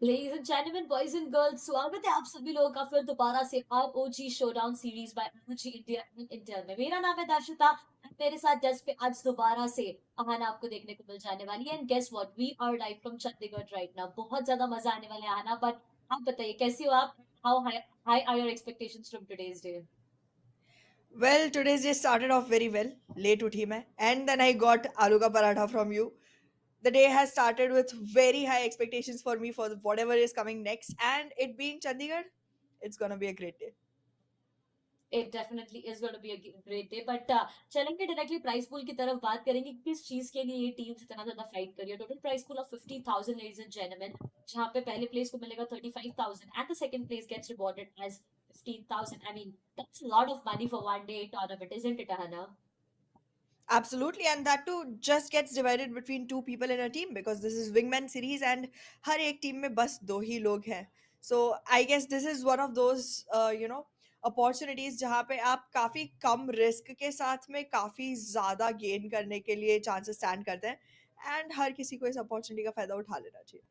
Ladies and gentlemen, boys and girls, स्वागत है आप सभी लोगों का फिर दोबारा से ROG Showdown series by ROG India and Intel में। मेरा नाम है दर्शिता and मेरे साथ डेस्क पे आज दोबारा से अहाना आपको देखने को मिल जाने वाली है। And guess what, we are live from Chandigarh right now. बहुत ज्यादा मजा आने वाला है अहाना, बट आप बताइए कैसी हो आप? How high are your expectations from today's day? Well, today's day started off very well. Late uthi main, and then I got aloo ka paratha from you. The day has started with very high expectations for me for whatever is coming next, and it being Chandigarh, it's gonna be a great day. It definitely is going to be a great day, but चलेंगे directly price pool की तरफ। बात करेंगे कि किस चीज के लिए ये टीम्स इतना ज्यादा फाइट कर रही है। Total price pool of 50,000 ladies and gentleman, जहां पे पहले प्लेस को मिलेगा 35,000 and the second place gets rewarded as 15,000। I mean that's a lot of money for one day tournament, isn't it Hannah? Absolutely, and that too just gets divided between two people in a team because this is wingman series and हर एक team में बस दो ही लोग हैं. So I guess this is one of those opportunities जहाँ पे आप काफी कम रिस्क के साथ में काफी ज्यादा गेन करने के लिए चांसेस स्टैंड करते हैं एंड हर किसी को इस अपॉर्चुनिटी का फायदा उठा लेना चाहिए.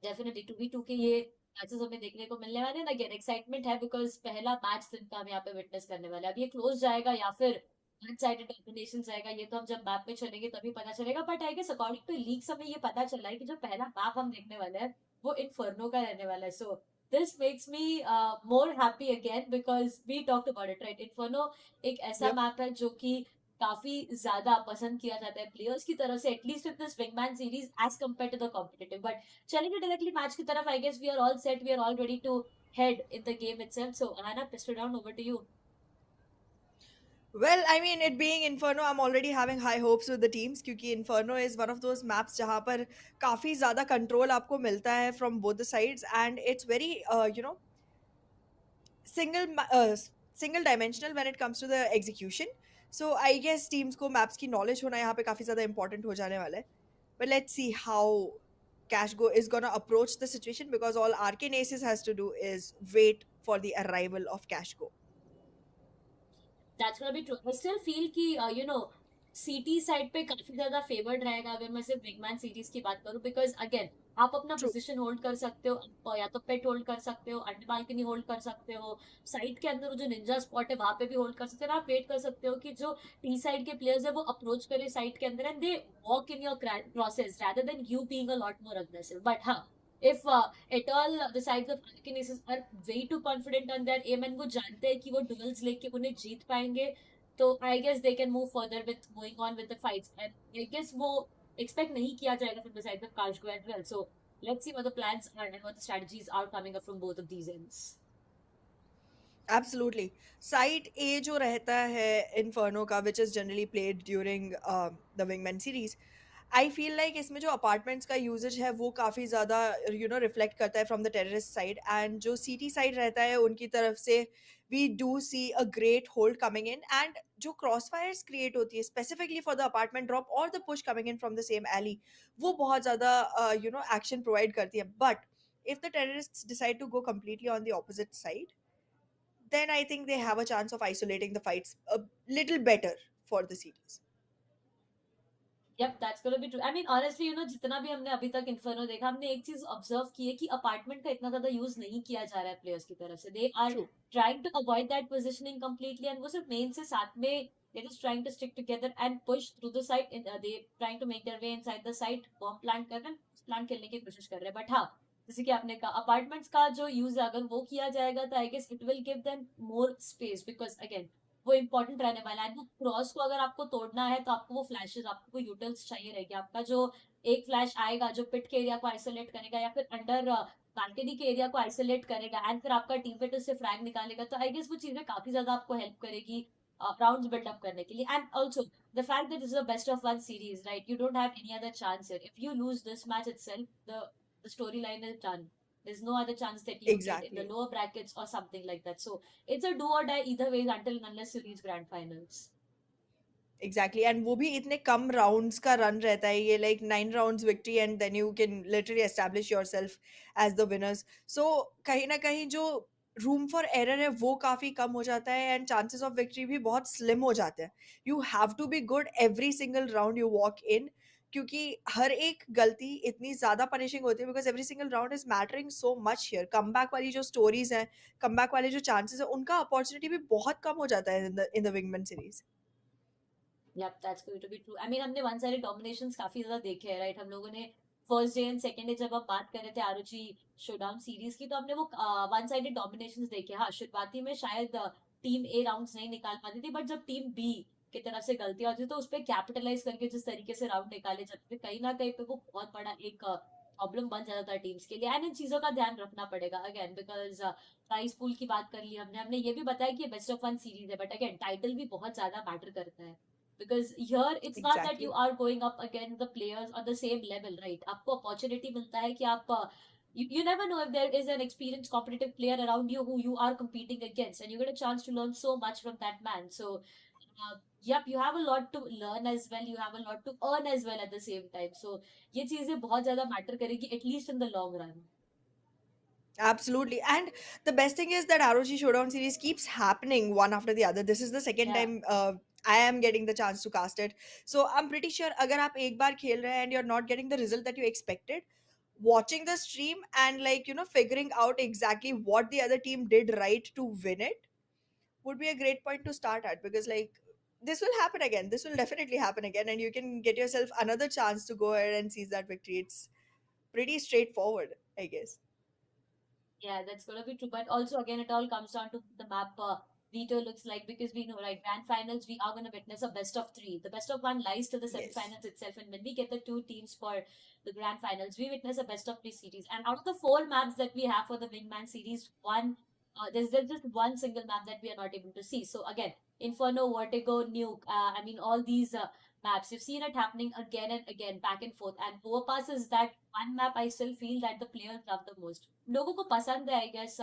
डेफिनेटली 2v2 के ये मैचेस हमें देखने को मिलने वाले हैं। अगेन एक्साइटमेंट है बिकॉज पहला मैच दिन का हम यहाँ पे विटनेस करने वाले हैं। अब ये क्लोज जाएगा या फिर वन साइडेड डोमिनेशन जाएगा, ये तो हम जब मैप पे चलेंगे तभी पता चलेगा। But I guess according to leaks हमें ये पता चला है कि जो पहला मैप हम देखने वाले हैं वो इन्फर्नो का रहने वाला है। So this makes me more happy again because we talked about it right. Inferno एक ऐसा Yep. मैप है जो कि काफी ज्यादा पसंद किया जाता है प्लेयर्स की तरफ से, at least in this wingman series as compare to the competitive. But चलेंगे डायरेक्टली मैच की तरफ। I guess we are all set, we are all ready to head in the game itself. So आना pistol down, over to you. Well, I mean, it being Inferno, I'm already having high hopes with the teams क्योंकि Inferno is one of those maps जहाँ पर काफी ज्यादा control आपको मिलता है from both the sides and it's very single single dimensional when it comes to the execution. So I guess teams को maps की knowledge होना यहाँ पे काफी ज्यादा important हो जाने वाला है. But let's see how Cashgo is gonna approach the situation because all Arcane Aces has to do is wait for the arrival of Cashgo. That's gonna be true. I still feel कि you know सीटी side पे काफी ज्यादा favoured रहेगा अगर मैं सिर्फ बिगमैन series की बात करूं, बिकॉज अगेन आप अपना True. पोजीशन होल्ड कर सकते हो, आप या तो पेट होल्ड कर सकते हो, अंडर बालकनी होल्ड कर सकते हो, साइड के अंदर जो निंजा स्पॉट है वहां पे भी होल्ड कर सकते हो। आप वेट कर सकते हो कि जो टी साइड के प्लेयर्स है वो अप्रोच करे साइड के अंदर and they walk in your process rather than you being a lot more aggressive. But हाँ, if at all the sides of Arcanesis are way too confident on their aim and वो जानते हैं कि वो duels लेके उन्हें जीत पाएंगे, तो I guess they can move further with going on with the fights. And I guess वो एक्सपेक्ट नहीं किया जाएगा फ्रॉम द साइड ऑफ कार्शगो as well. So let's see what the plans are and what the strategies are coming up from both of these ends. Absolutely. Site A जो रहता है Inferno का which is generally played during the Wingman series. I feel like इसमें जो apartments का usage है वो काफ़ी ज़्यादा reflect करता है from the terrorist side and जो CT side रहता है उनकी तरफ से we do see a great hold coming in and जो crossfires create होती है specifically for the apartment drop or the push coming in from the same alley वो बहुत ज़्यादा action provide करती है. But if the terrorists decide to go completely on the opposite side, then I think they have a chance of isolating the fights a little better for the series. Yep, that's gonna be true. I mean, honestly, you know, जितना भी हमने अभी तक inferno देखा, हमने एक चीज observe की है कि अपार्टमेंट का इतना ज्यादा यूज नहीं किया जा रहा है प्लेयर्स की तरफ से। They are True. Trying to avoid that positioning completely and वो सिर्फ मेन से साथ में they just trying to stick together and push through the side. They trying to make their way inside the side, bomb plant कर रहे हैं, plant खेलने की कोशिश कर रहे हैं। बट हाँ, जैसे कि आपने कहा अपार्टमेंट्स का जो यूज है अगर वो किया जाएगा तो I guess it will give them more space because again वो इंपॉर्टेंट रहने वाला है। क्रॉस को अगर आपको तोड़ना है तो आपको वो फ्लैशेस, आपको वो यूटिल्स चाहिए रहेगी। आपका जो एक फ्लैश आएगा जो पिट के एरिया को आइसोलेट करेगा या फिर अंडर बालकनी के एरिया को आइसोलेट करेगा एंड फिर आपका टीम पेट उससे फ्रैग निकालेगा, तो आई गेस वो चीजें काफी ज्यादा आपको हेल्प करेगी राउंड्स बिल्डअप करने के लिए। And also the fact that is the best of one series right, you don't have any other chance here. If you lose this match itself, the storyline is done. There's no other chance that you get in the Exactly. lower brackets or something like that. So it's a do or die either ways until and unless you reach grand finals. Exactly. And वो भी इतने कम rounds का run रहता है ये like 9 rounds victory and then you can literally establish yourself as the winners. So कहीं ना कहीं जो room for error है वो काफी कम हो जाता है and chances of victory भी बहुत slim हो जाते हैं. You have to be good every single round you walk in क्योंकि हर एक गलती इतनी ज़्यादा पनिशिंग होती है, because every single round is mattering so much here. Comeback वाली जो स्टोरीज़ हैं, कमबैक वाले जो चांसेस हैं, उनका अपॉर्च्युनिटी भी बहुत कम हो जाता है in the wingman series. Yep, that's going to be true. I mean, हमने वन साइडेड डोमिनेशंस काफी ज्यादा देखे हैं, राइट? हम लोगों ने first day and second day जब हम बात कर रहे थे आरओजी शोडाउन सीरीज की, तो हमने वो वन साइडेड डोमिनेशंस देखे। हाँ, शुरुआती में शायद टीम ए राउंड्स नहीं निकाल पाती थी, बट जब टीम बी की तरफ से गलतियां होती थी, तो उस पर कैपिटलाइज करके जिस तरीके से राउंड निकाले जाते थे, कहीं ना कहीं पे वो बहुत बड़ा एक प्रॉब्लम बन जाता था टीम्स के लिए। एंड इन चीजों का ध्यान रखना पड़ेगा अगेन, बिकॉज प्राइस पूल की बात कर ली हमने हमने ये भी बताया कि बेस्ट ऑफ वन सीरीज है, बट अगेन टाइटल भी बहुत ज्यादा मैटर करता है। Because here it's not that you exactly. are going up against the players on the same level, right? आपको opportunity मिलता है कि आप you never know if there is an experienced competitive player around you who you are competing against, and you get a chance to learn so much from that man. So yep, you have a lot to learn as well, you have a lot to earn as well at the same time. So ये चीजें बहुत ज्यादा matter करेगी at least in the long run. Absolutely. And the best thing is that ROG Showdown series keeps happening one after the other. This is the second Yeah. time I am getting the chance to cast it. So I'm pretty sure अगर आप एक बार खेल रहे हैं and you're not getting the result that you expected, watching the stream and like, figuring out exactly what the other team did right to win it would be a great point to start at, because like this will happen again. This will definitely happen again, and you can get yourself another chance to go ahead and seize that victory. It's pretty straightforward, I guess. Yeah, that's gonna be true. But also, again, it all comes down to the map veto looks like, because we know, right? Grand finals, we are gonna witness a best of three. The best of one lies to the Yes. semifinals itself, and when we get the two teams for the grand finals, we witness a best of three series. And out of the four maps that we have for the Wingman series, there's just one single map that we are not able to see. So again, Inferno, Vertigo, Nuke. I mean, all these maps. You've seen it happening again and again, back and forth. And Overpass is that one map I still feel that the players love the most. लोगों को पसंद है, I guess,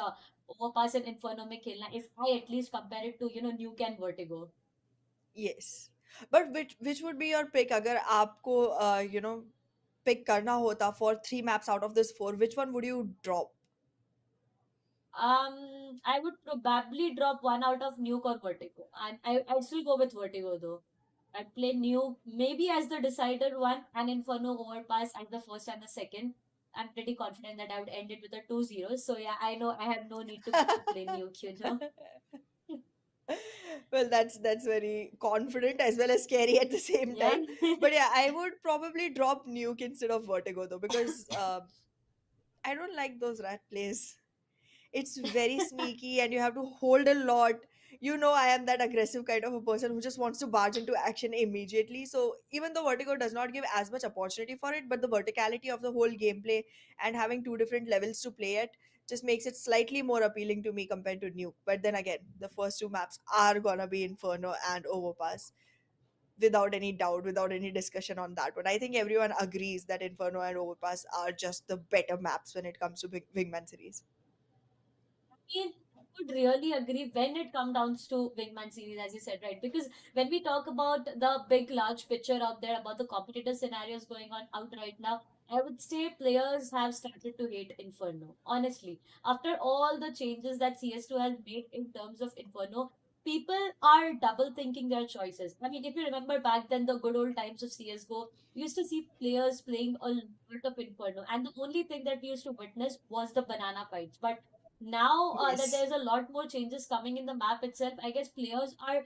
Overpass and Inferno में खेलना. If I at least compare it to, Nuke and Vertigo. Yes. But which would be your pick अगर आपको pick करना होता for three maps out of this four, which one would you drop? I would probably drop one out of Nuke or Vertigo. And I'd still go with Vertigo though. I'd play Nuke maybe as the decider one and Inferno Overpass as the first and the second. I'm pretty confident that I would end it with a 2-0. So yeah, I know I have no need to play Nuke. Well, that's very confident as well as scary at the same Yeah. time. But yeah, I would probably drop Nuke instead of Vertigo though, because I don't like those rat plays. It's very sneaky and you have to hold a lot. I am that aggressive kind of a person who just wants to barge into action immediately. So even though Vertigo does not give as much opportunity for it, but the verticality of the whole gameplay and having two different levels to play at just makes it slightly more appealing to me compared to Nuke. But then again, the first two maps are gonna be Inferno and Overpass, without any doubt, without any discussion on that one. I think everyone agrees that Inferno and Overpass are just the better maps when it comes to Wingman series. mean, I would really agree when it comes down to Wingman series, as you said, right? Because when we talk about the big, large picture out there about the competitive scenarios going on out right now, I would say players have started to hate Inferno. Honestly, after all the changes that CS2 has made in terms of Inferno, people are double thinking their choices. I mean, if you remember back then, the good old times of CSGO, we used to see players playing a lot of Inferno, and the only thing that we used to witness was the banana fights. But now that Yes. there's a lot more changes coming in the map itself, I guess players are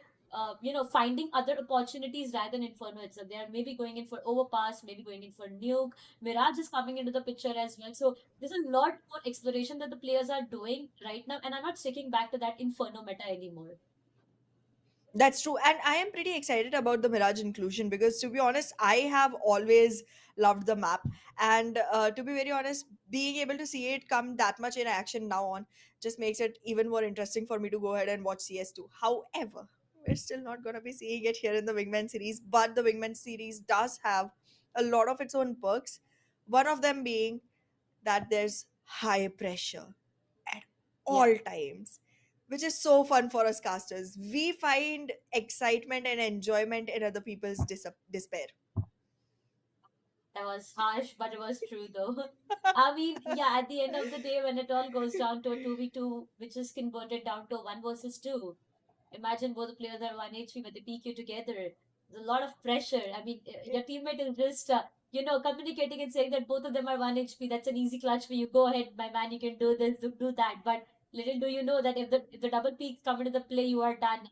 finding other opportunities rather than Inferno itself. They are maybe going in for Overpass, maybe going in for Nuke. Mirage is coming into the picture as well. So there's a lot more exploration that the players are doing right now, and I'm not sticking back to that Inferno meta anymore. That's true. And I am pretty excited about the Mirage inclusion, because, to be honest, I have always loved the map. And to be very honest, being able to see it come that much in action now on just makes it even more interesting for me to go ahead and watch CS2. However, we're still not going to be seeing it here in the Wingman series, but the Wingman series does have a lot of its own perks. One of them being that there's high pressure at Yeah. all times, which is so fun for us casters. We find excitement and enjoyment in other people's despair. That was harsh, but it was true though. I mean, yeah, at the end of the day, when it all goes down to a 2v2, which is converted down to a 1 versus 2, imagine both the players are 1 HP, but they peek you together. There's a lot of pressure. I mean, your teammate is just communicating and saying that both of them are 1 HP. That's an easy clutch for you. Go ahead, my man, you can do this, do that. But little do you know that if the double peaks come into the play, you are done.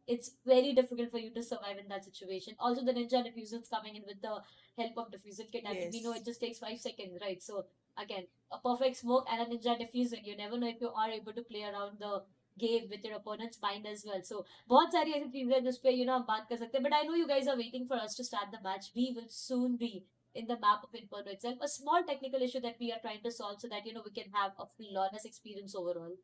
It's very difficult for you to survive in that situation. Also, the ninja diffusion's coming in with the help of diffusion kit. I mean, we know Yes. it just takes 5 seconds, right? So again, a perfect smoke and a ninja diffusion. You never know if you are able to play around the game with your opponent's mind as well. So बहुत सारी ऐसी चीजें हैं जिस पे हम बात कर सकते हैं. But I know you guys are waiting for us to start the match. We will soon be in the map of Inferno itself. A small technical issue that we are trying to solve so that we can have a flawless experience overall.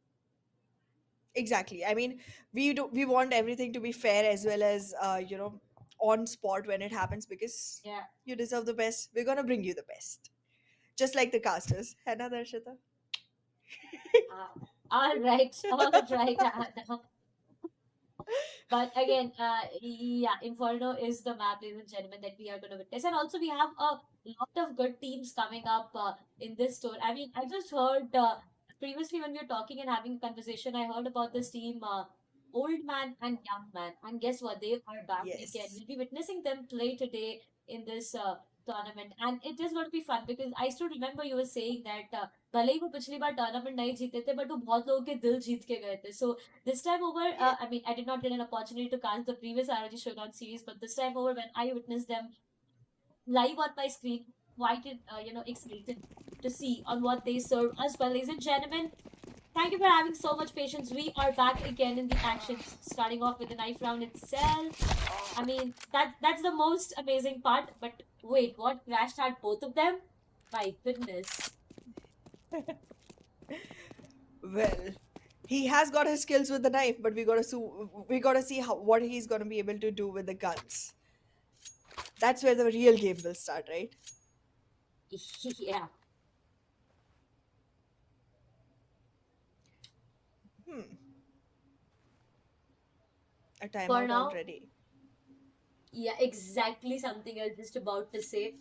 Exactly. I mean, we want everything to be fair as well as on spot when it happens because Yeah. you deserve the best. We're gonna bring you the best, just like the casters. है ना दर्शिता? All right. All right. But again, yeah, Inferno is the map, ladies and gentlemen, that we are going to witness. And also, we have a lot of good teams coming up in this tour. I mean, I just heard previously when we were talking and having a conversation, I heard about this team, Old Man and Young Man. And guess what? They are back again. Yes. We'll be witnessing them play today in this tournament. And it is going to be fun because I still remember you were saying that भले ही वो पिछली बार tournament नहीं जीते थे but वो बहुत लोगों के दिल जीत के गए थे सो this time over, Yeah. I mean, I did not get an opportunity to cast the previous ROG Showdown series, but this time over, when I witnessed them live on my screen, quite excited to see on what they serve as well. Ladies and gentlemen, thank you for having so much patience. We are back again in the actions, starting off with the knife round itself. I mean, that's the most amazing part. But wait, what crashed had both of them? My goodness. Well, he has got his skills with the knife, but we gotta see what he's gonna be able to do with the guns. That's where the real game will start, right? Yeah. Hmm. A For timeout now, already. yeah, exactly something I was just about to say.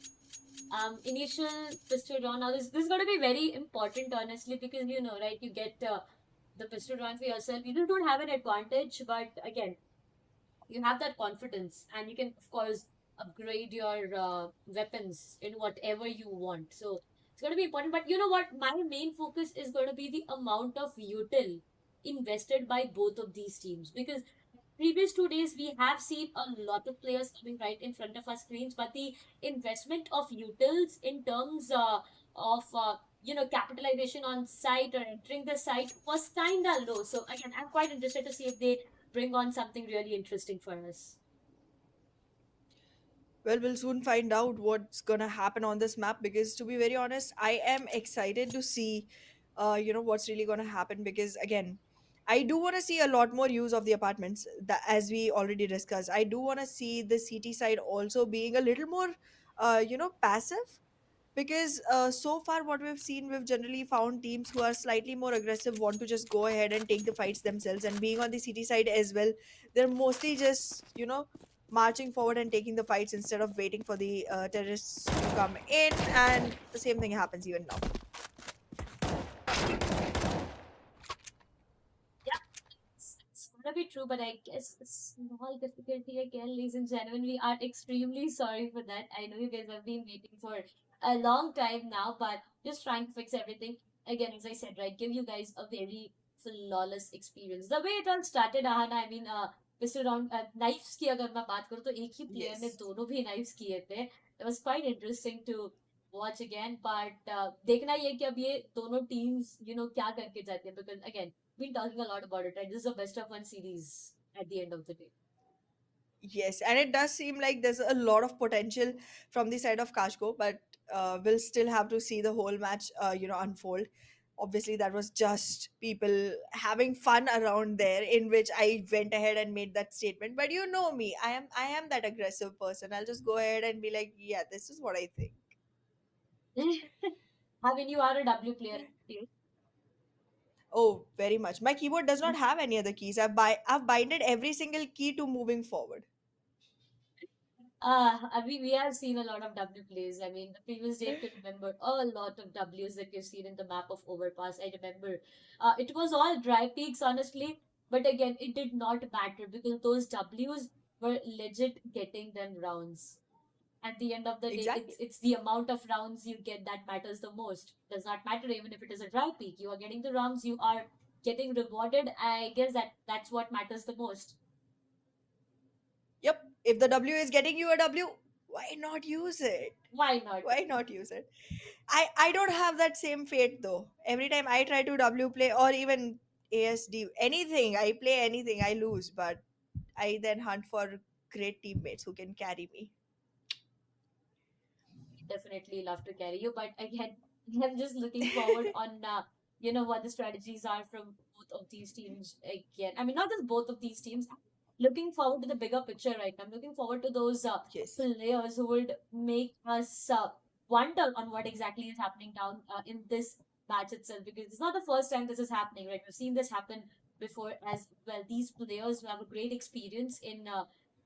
Initial pistol round. Now this is going to be very important, honestly, because right, you get the pistol round for yourself. You don't have an advantage, but again, you have that confidence, and you can, of course, upgrade your weapons in whatever you want. So it's going to be important. But you know what? My main focus is going to be the amount of util invested by both of these teams because previous 2 days we have seen a lot of players coming right in front of our screens, but the investment of utils in terms of capitalization on site or entering the site was kind of low. So again, I'm quite interested to see if they bring on something really interesting for us. Well, we'll soon find out what's gonna happen on this map because, to be very honest, I am excited to see, what's really gonna happen because again, I do want to see a lot more use of the apartments that, as we already discussed. I do want to see the CT side also being a little more, passive because so far what we've seen, we've generally found teams who are slightly more aggressive want to just go ahead and take the fights themselves, and being on the city side as well, they're mostly just marching forward and taking the fights instead of waiting for the terrorists to come in, and the same thing happens even now. Yeah, it's gonna be true, but I guess a small difficulty again, ladies and gentlemen. We are extremely sorry for that. I know you guys have been waiting for a long time now, but just trying to fix everything. Again, as I said, right, give you guys a very flawless experience. The way it all started, Ahana, I mean, पिछले round knifes की अगर मैं बात करूँ तो एक ही player ने Yes. दोनों भी नाइफ्स किए थे. It was quite interesting to watch again, but देखना ये कि अब ये दोनों टीम्स क्या करके जाते हैं because again been talking a lot about it, right? This is the best of one series at the end of the day. Yes, and it does seem like there's a lot of potential from the side of Kashko, but we'll still have to see the whole match, unfold. Obviously, that was just people having fun around there, in which I went ahead and made that statement. But you know me, I am that aggressive person. I'll just go ahead and be like, yeah, this is what I think. I mean, you are a W player. Right? Oh, very much. My keyboard does not have any other keys. I've binded every single key to moving forward. We have seen a lot of W plays. I mean, the previous day, if you remember, a lot of Ws that you've seen in the map of Overpass. I remember it was all dry peaks, honestly. But again, it did not matter because those Ws were legit getting them rounds. At the end of the day, Exactly. it's the amount of rounds you get that matters the most. Does not matter even if it is a dry peak. You are getting the rounds, you are getting rewarded. I guess that's what matters the most. Yep. If the W is getting you a W, why not use it? Why not? Why not use it? I don't have that same fate though. Every time I try to W play or even ASD, anything, I play anything, I lose. But I then hunt for great teammates who can carry me. Definitely love to carry you, but again, I'm just looking forward on what the strategies are from both of these teams again. I mean, not just both of these teams. Looking forward to the bigger picture right now. I'm looking forward to those Yes. players who would make us wonder on what exactly is happening down in this match itself, because it's not the first time this is happening, right? We've seen this happen before as well. These players who have a great experience in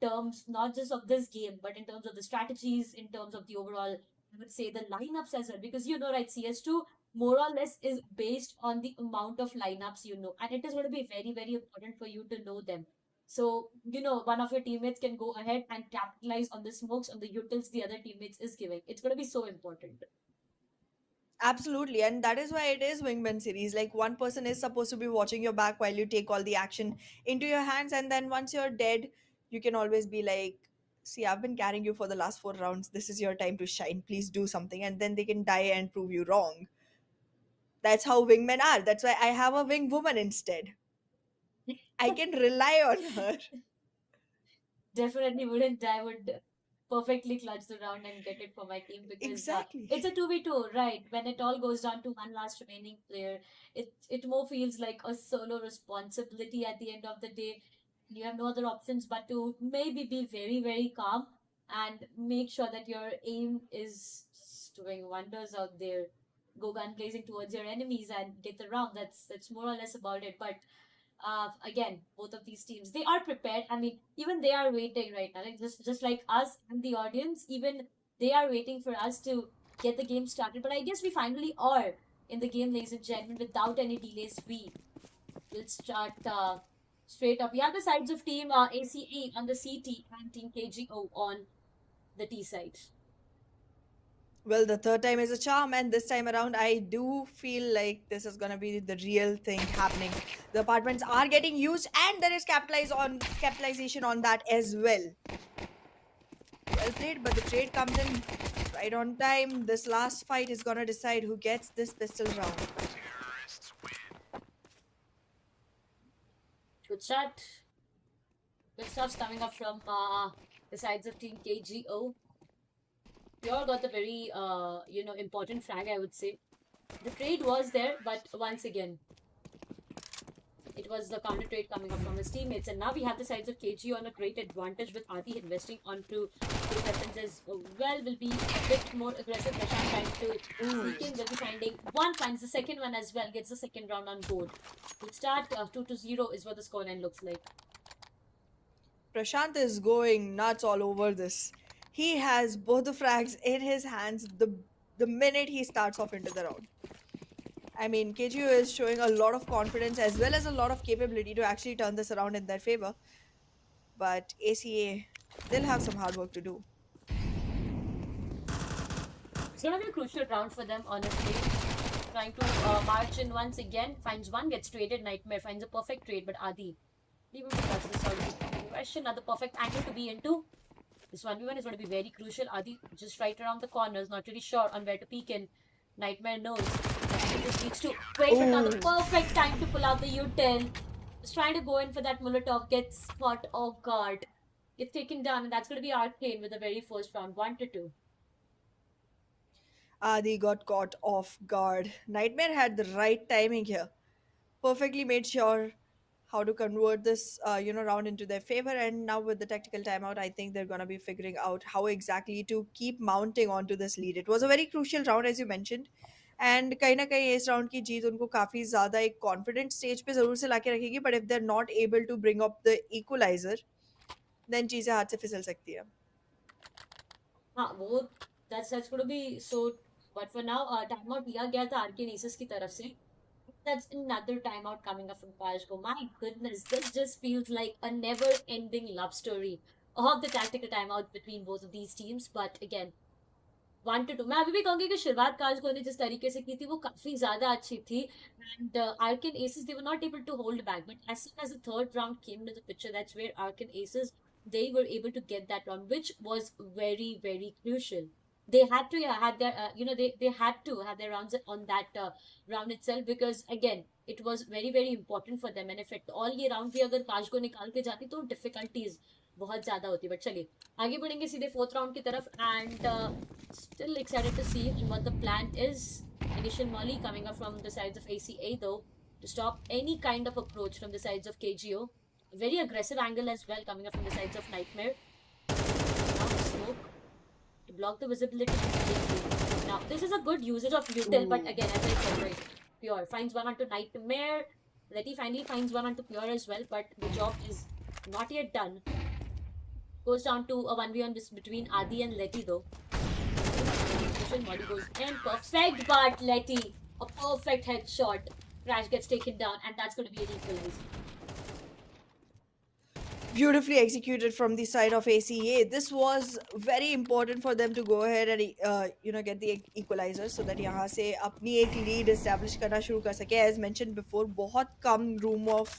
terms not just of this game, but in terms of the strategies, in terms of the overall, I would say, the lineups as well. Because right, CS2 more or less is based on the amount of lineups and it is going to be very, very important for you to know them. So, one of your teammates can go ahead and capitalize on the smokes, on the utils the other teammates is giving. It's going to be so important. Absolutely, and that is why it is Wingman series. Like one person is supposed to be watching your back while you take all the action into your hands, and then once you're dead, you can always be like, "See, I've been carrying you for the last 4 rounds. This is your time to shine. Please do something." And then they can die and prove you wrong. That's how wingmen are. That's why I have a wing woman instead. I can rely on her. Definitely wouldn't. I would perfectly clutch the round and get it for my team because Exactly. it's a 2v2, right? When it all goes down to one last remaining player, it more feels like a solo responsibility at the end of the day. You have no other options but to maybe be very, very calm and make sure that your aim is just doing wonders out there. Go gun blazing towards your enemies and get the round. That's more or less about it. But again, both of these teams, they are prepared. I mean, even they are waiting right now, like just like us and the audience, even they are waiting for us to get the game started. But I guess we finally are in the game, ladies and gentlemen. Without any delays, we will start straight up. We have the sides of team ACE on the CT and team KGO on the T side. Well, the third time is a charm, and this time around, I do feel like this is gonna be the real thing happening. The apartments are getting used, and there is capitalization on that as well. Well played, but the trade comes in right on time. This last fight is gonna decide who gets this pistol round. Good start. Good stuff's coming up from the sides of team KGO. We all got the very important frag, I would say. The trade was there, but once again, it was the counter trade coming up from his teammates. And now we have the sides of KG on a great advantage with Adi investing onto two weapons as well. Will be a bit more aggressive. Prashant trying to sneak in. Will be finding one, finds the second one as well. Gets the second round on board. Good start. 2-0 is what the scoreline looks like. Prashant is going nuts all over this. He has both the frags in his hands the minute he starts off into the round. I mean, KGO is showing a lot of confidence as well as a lot of capability to actually turn this around in their favor. But ACA, they'll have some hard work to do. It's going to be a crucial round for them, honestly. Trying to march in once again. Finds one, gets traded. Nightmare finds a perfect trade, but Adi, leave him to touch this out. Question, another perfect angle to be into. This 1v1 is going to be very crucial. Adi just right around the corners, not really sure on where to peek in. Nightmare knows. He just needs to wait, but now the perfect time to pull out the U10. Just trying to go in for that Molotov, gets caught off guard. Gets taken down, and that's going to be Arcane with the very first round, 1-2. Adi got caught off guard. Nightmare had the right timing here. Perfectly made sure how to convert this round into their favor, and now with the tactical timeout, I think they're going to be figuring out how exactly to keep mounting onto this lead. It was a very crucial round, as you mentioned, and कहीं ना कहीं इस round की जीत उनको काफी ज्यादा एक confident stage पे जरूर से लाके रखेगी, but if they're not able to bring up the equalizer, then चीजें हाथ से फिसल सकती है. हाँ वो that's going to be so. But for now, timeout लिया गया था Arcane Aces की तरफ से. That's another timeout coming up from Pajko. My goodness, this just feels like a never-ending love story of the tactical timeout between both of these teams. But again, 1-2 मैं अभी भी कहूंगी कि शुरुआत काजगो ने जिस तरीके से की थी वो काफी ज्यादा अच्छी थी and Arkan Aces they were not able to hold back, but as soon as the third round came into the picture, that's where Arkan Aces they were able to get that round, which was very very crucial. They had to had their they had to have their rounds on that round itself, because again it was very very important for them, and if at all ये round भी अगर काजगो निकाल के जाती तो difficulties बहुत ज्यादा होती. बट चलिए आगे बढ़ेंगे सीधे फोर्थ राउंड की तरफ and still excited to see what the plan is. Initial molly coming up from the sides of ACA though to stop any kind of approach from the sides of KGO. A very aggressive angle as well coming up from the sides of Nightmare. Now smoke to block the visibility completely. Now this is a good usage of util, but again as I said, right, Pure finds one onto Nightmare. Letty finally finds one onto Pure as well, but the job is not yet done. Goes down to a 1v1 between Adi and Letty though. Molly goes in, perfect, but Letty, a perfect headshot. Crash gets taken down, and that's going to be an equalizer. Beautifully executed from the side of ACA. This was very important for them to go ahead and get the equalizer so that यहाँ से अपनी एक lead establish करना शुरू कर सके. As mentioned before, बहुत कम room of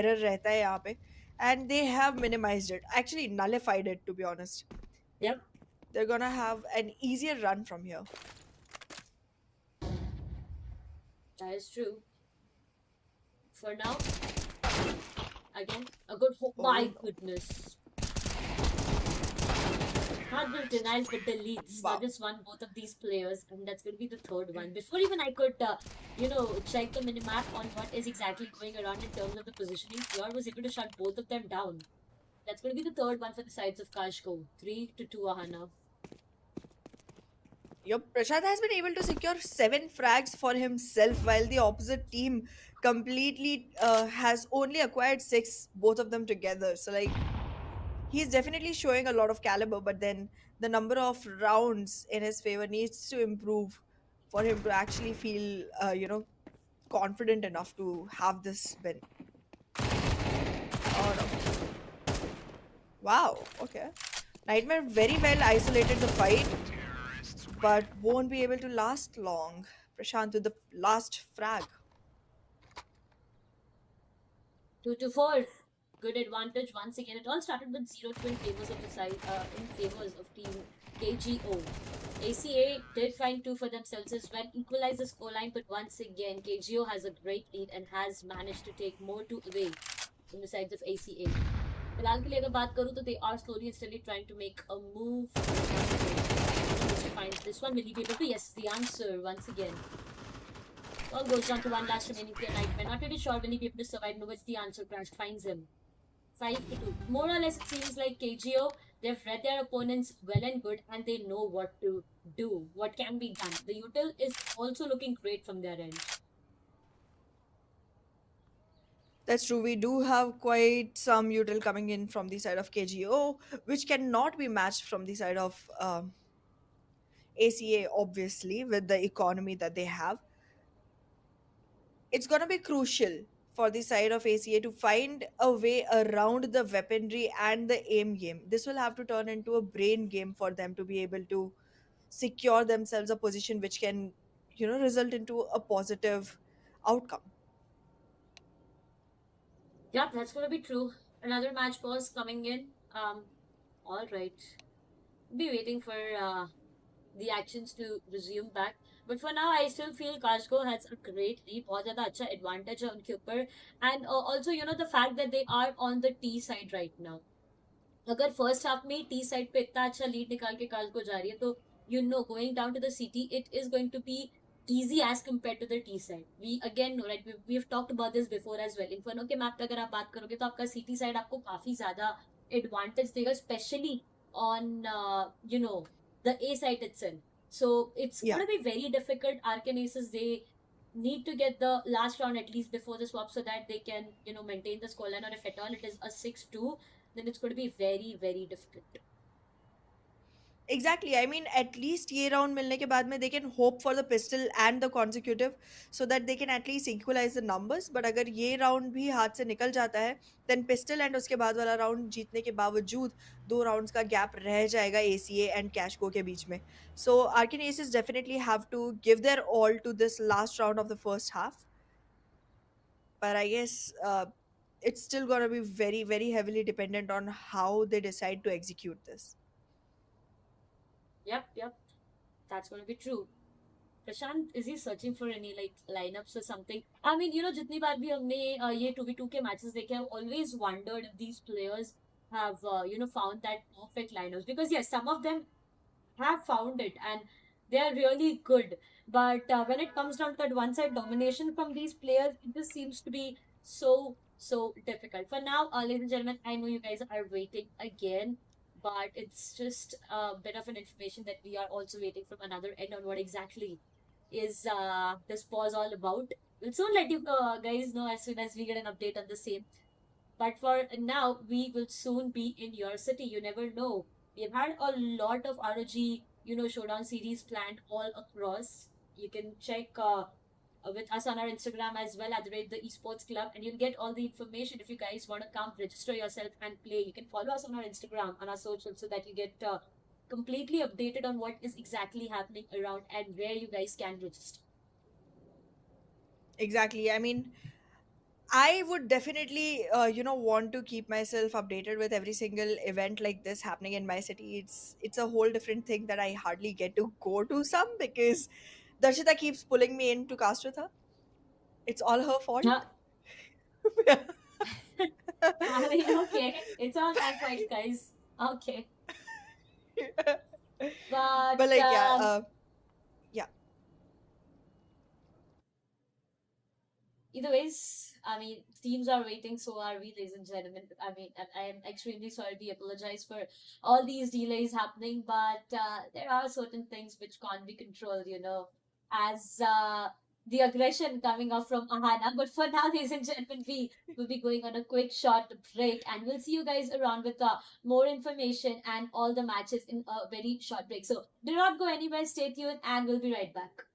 error रहता है यहाँ पे, and they have minimized it. Actually, nullified it, to be honest. Yep. They're gonna have an easier run from here. That is true. For now, again, a good hope. My goodness. Not the denials, but the leads. Wow. Just won both of these players, and that's going to be the third one. Before even I could, check the minimap on what is exactly going around in terms of the positioning, Pure was able to shut both of them down. That's going to be the third one for the sides of Kashko. 3-2 Ahana. Yep, Prashant has been able to secure 7 frags for himself, while the opposite team completely has only acquired 6, both of them together. So, like, he's definitely showing a lot of caliber, but then the number of rounds in his favor needs to improve for him to actually feel, confident enough to have this win. Oh, no. Wow, okay. Nightmare very well isolated the fight, but won't be able to last long. Prashant with the last frag. 2-4. Good advantage once again. It all started with 0-2 in favors of the side, in favors of team KGO. ACA did find 2 for themselves as well, equalize the scoreline, but once again KGO has a great lead and has managed to take more 2 away from the sides of ACA. फिलहाल के लिए अगर बात करूँ तो they are slowly and steadily trying to make a move. Find this one. Will he be able to? Yes, the answer once again. All goes down to one last remaining player, Nightmare. Not really sure will he be able to survive. No, it's the answer. Crash finds him. 5-2. More or less, it seems like KGO, they've read their opponents well and good, and they know what to do, what can be done. The util is also looking great from their end. That's true. We do have quite some util coming in from the side of KGO, which cannot be matched from the side of ACA, obviously, with the economy that they have. It's going to be crucial for the side of ACA to find a way around the weaponry and the aim game. This will have to turn into a brain game for them to be able to secure themselves a position which can, result into a positive outcome. Yeah, that's going to be true. Another match pause coming in. All right. Be waiting for the actions to resume back. But for now, I still feel Kashko has a great lead, बहुत ज़्यादा अच्छा advantage है उनके ऊपर, and also the fact that they are on the T side right now. अगर first half में T side पे इतना अच्छा lead निकाल के Kashko जा रही है तो going down to the CT it is going to be easy as compared to the T side. We again know, right? We've talked about this before as well. Inferno के map पे अगर आप बात करोगे तो आपका CT side आपको काफी ज़्यादा advantage देगा, especially on the A side itself. So it's going to be very difficult. Arkan Aces, they need to get the last round at least before the swap so that they can maintain the scoreline, or if at all it is a 6-2, then it's going to be very very difficult. Exactly. I mean, at least ये round मिलने के बाद में they can hope for the pistol and the consecutive so that they can at least equalize the numbers. But अगर ये round भी हाथ से निकल जाता है, then pistol and उसके बाद वाला round जीतने के बावजूद 2 rounds का gap रह जाएगा ACA and Cashco के बीच में. So Arcane Aces definitely have to give their all to this last round of the first half. But I guess it's still gonna be very, very heavily dependent on how they decide to execute this. Yep, yep, that's going to be true. Prashant, is he searching for any like lineups or something? I mean, जितनी बार भी हमने ये 2v2 के matches देखे, I've always wondered if these players have found that perfect lineups, because yes, some of them have found it and they are really good. But when it comes down to that one side domination from these players, it just seems to be so difficult. For now, ladies and gentlemen, I know you guys are waiting again, but it's just a bit of an information that we are also waiting from another end on what exactly is this pause all about. We'll soon let you guys know as soon as we get an update on the same. But for now, we will soon be in your city. You never know. We've had a lot of ROG, showdown series planned all across. You can check with us on our Instagram as well at the rate the Esports Club, and you'll get all the information if you guys want to come register yourself and play. You can follow us on our Instagram, on our socials, so that you get completely updated on what is exactly happening around and where you guys can register. Exactly. I mean, I would definitely, want to keep myself updated with every single event like this happening in my city. It's a whole different thing that I hardly get to go to some because Darshita keeps pulling me in to cast with her. It's all her fault. Uh, I mean, okay, it's all my fault, guys. Okay, But but like, yeah, either ways, I mean, teams are waiting, so are we, ladies and gentlemen. I mean, I am extremely sorry. We apologize for all these delays happening, but there are certain things which can't be controlled, as the aggression coming off from Ahana. But for now, ladies and gentlemen, we will be going on a quick short break, and we'll see you guys around with more information and all the matches in a very short break. So do not go anywhere, stay tuned, and we'll be right back.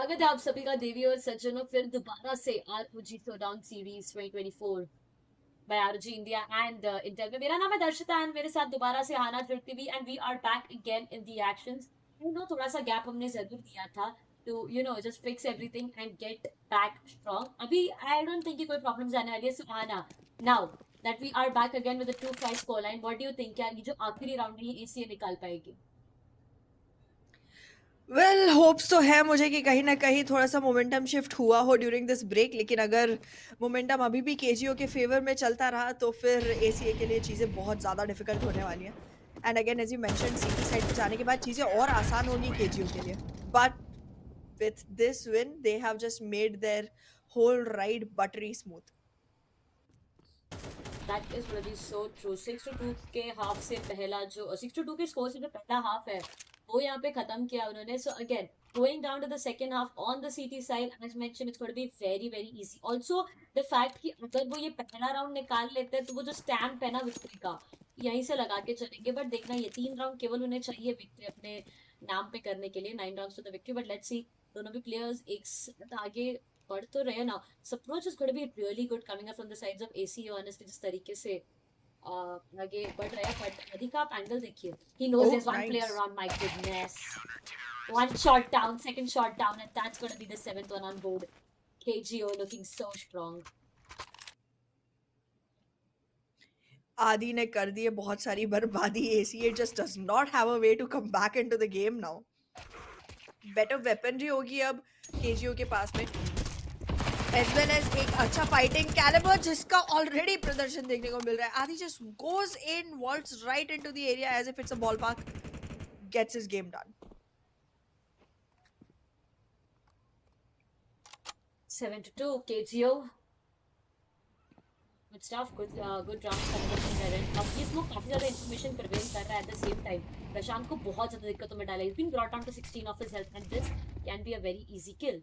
स्वागत है आप सभी का देवी और सज्जनों फिर दोबारा से ROG Showdown series 2024 by ROG India and Intel में। मेरा नाम है दर्शिता एंड मेरे साथ दोबारा से आना जुड़ती भी and we are back again in the actions. You know थोड़ा सा गैप हमने जरूर दिया था to just fix everything and get back strong. अभी आई डोंट थिंक कि कोई प्रॉब्लम्स आने वाली है। So Hannah now that we are back again with a 2-5 score line, what do you think? क्या ये जो आखिरी राउंड है ये एसीए निकाल पाएगी? वेल होप्स तो है मुझे कि कहीं ना कहीं थोड़ा सा मोमेंटम शिफ्ट हुआ हो ड्यूरिंग दिस ब्रेक, लेकिन अगर मोमेंटम अभी भी केजीओ के फेवर में चलता रहा तो फिर एसीए के लिए चीज़ें बहुत ज़्यादा डिफिकल्ट होने वाली हैं। And again as you mention CT side पे जाने के बाद चीज़ें और आसान होंगी केजीओ के लिए, but with this win they have just made their whole ride buttery smooth. That is really so true. 6-2 के हाफ से पहला जो 6-2 के स्कोर से जो पहला हाफ है वो यहाँ पे खत्म किया उन्होंने. So again, going down to the second half on the CT side, as mentioned, it's going to be very very easy. Also the fact कि अगर वो ये पहला राउंड निकाल लेते हैं तो वो जो स्टैम्प है ना विक्ट्री का यहीं से लगा के चलेंगे. बट देखना ये 3 राउंड केवल उन्हें चाहिए विक्ट्री अपने नाम पे करने के लिए. 9 rounds to the victory. But let's see दोनों भी प्लेयर्स एक साथ आगे बढ़ तो रहे ना. Approach is going to be really good coming up from the sides of AC. Honestly, जिस तरीके से आगे बढ़ रहा है. बट अधिक आप एंगल देखिए. He knows Oh, there's one player nice. around. My goodness. One shot down, second shot down, and that's going to be the 7th one on board. KGO looking so strong. आदि ने कर दी है बहुत सारी बर्बादी. ACA just does not have a way to come back into the game now. Better weaponry होगी अब केजीओ के पास में, एज वेल एज एक अच्छा फाइटिंग कैलिबर जिसका ऑलरेडी प्रदर्शन देखने को मिल रहा है. Adi just goes in, vaults right into the area as if it's a ball park, gets his game done. 7-2 KGO. Good stuff. Good round celebration there. अब ये स्मोक काफी ज्यादा इंफॉर्मेशन प्रिवेल कर रहा है. एट द सेम टाइम प्रशांत को बहुत ज्यादा दिक्कतों में डाला. He's been brought down to 16 of his health and this can be a very easy kill.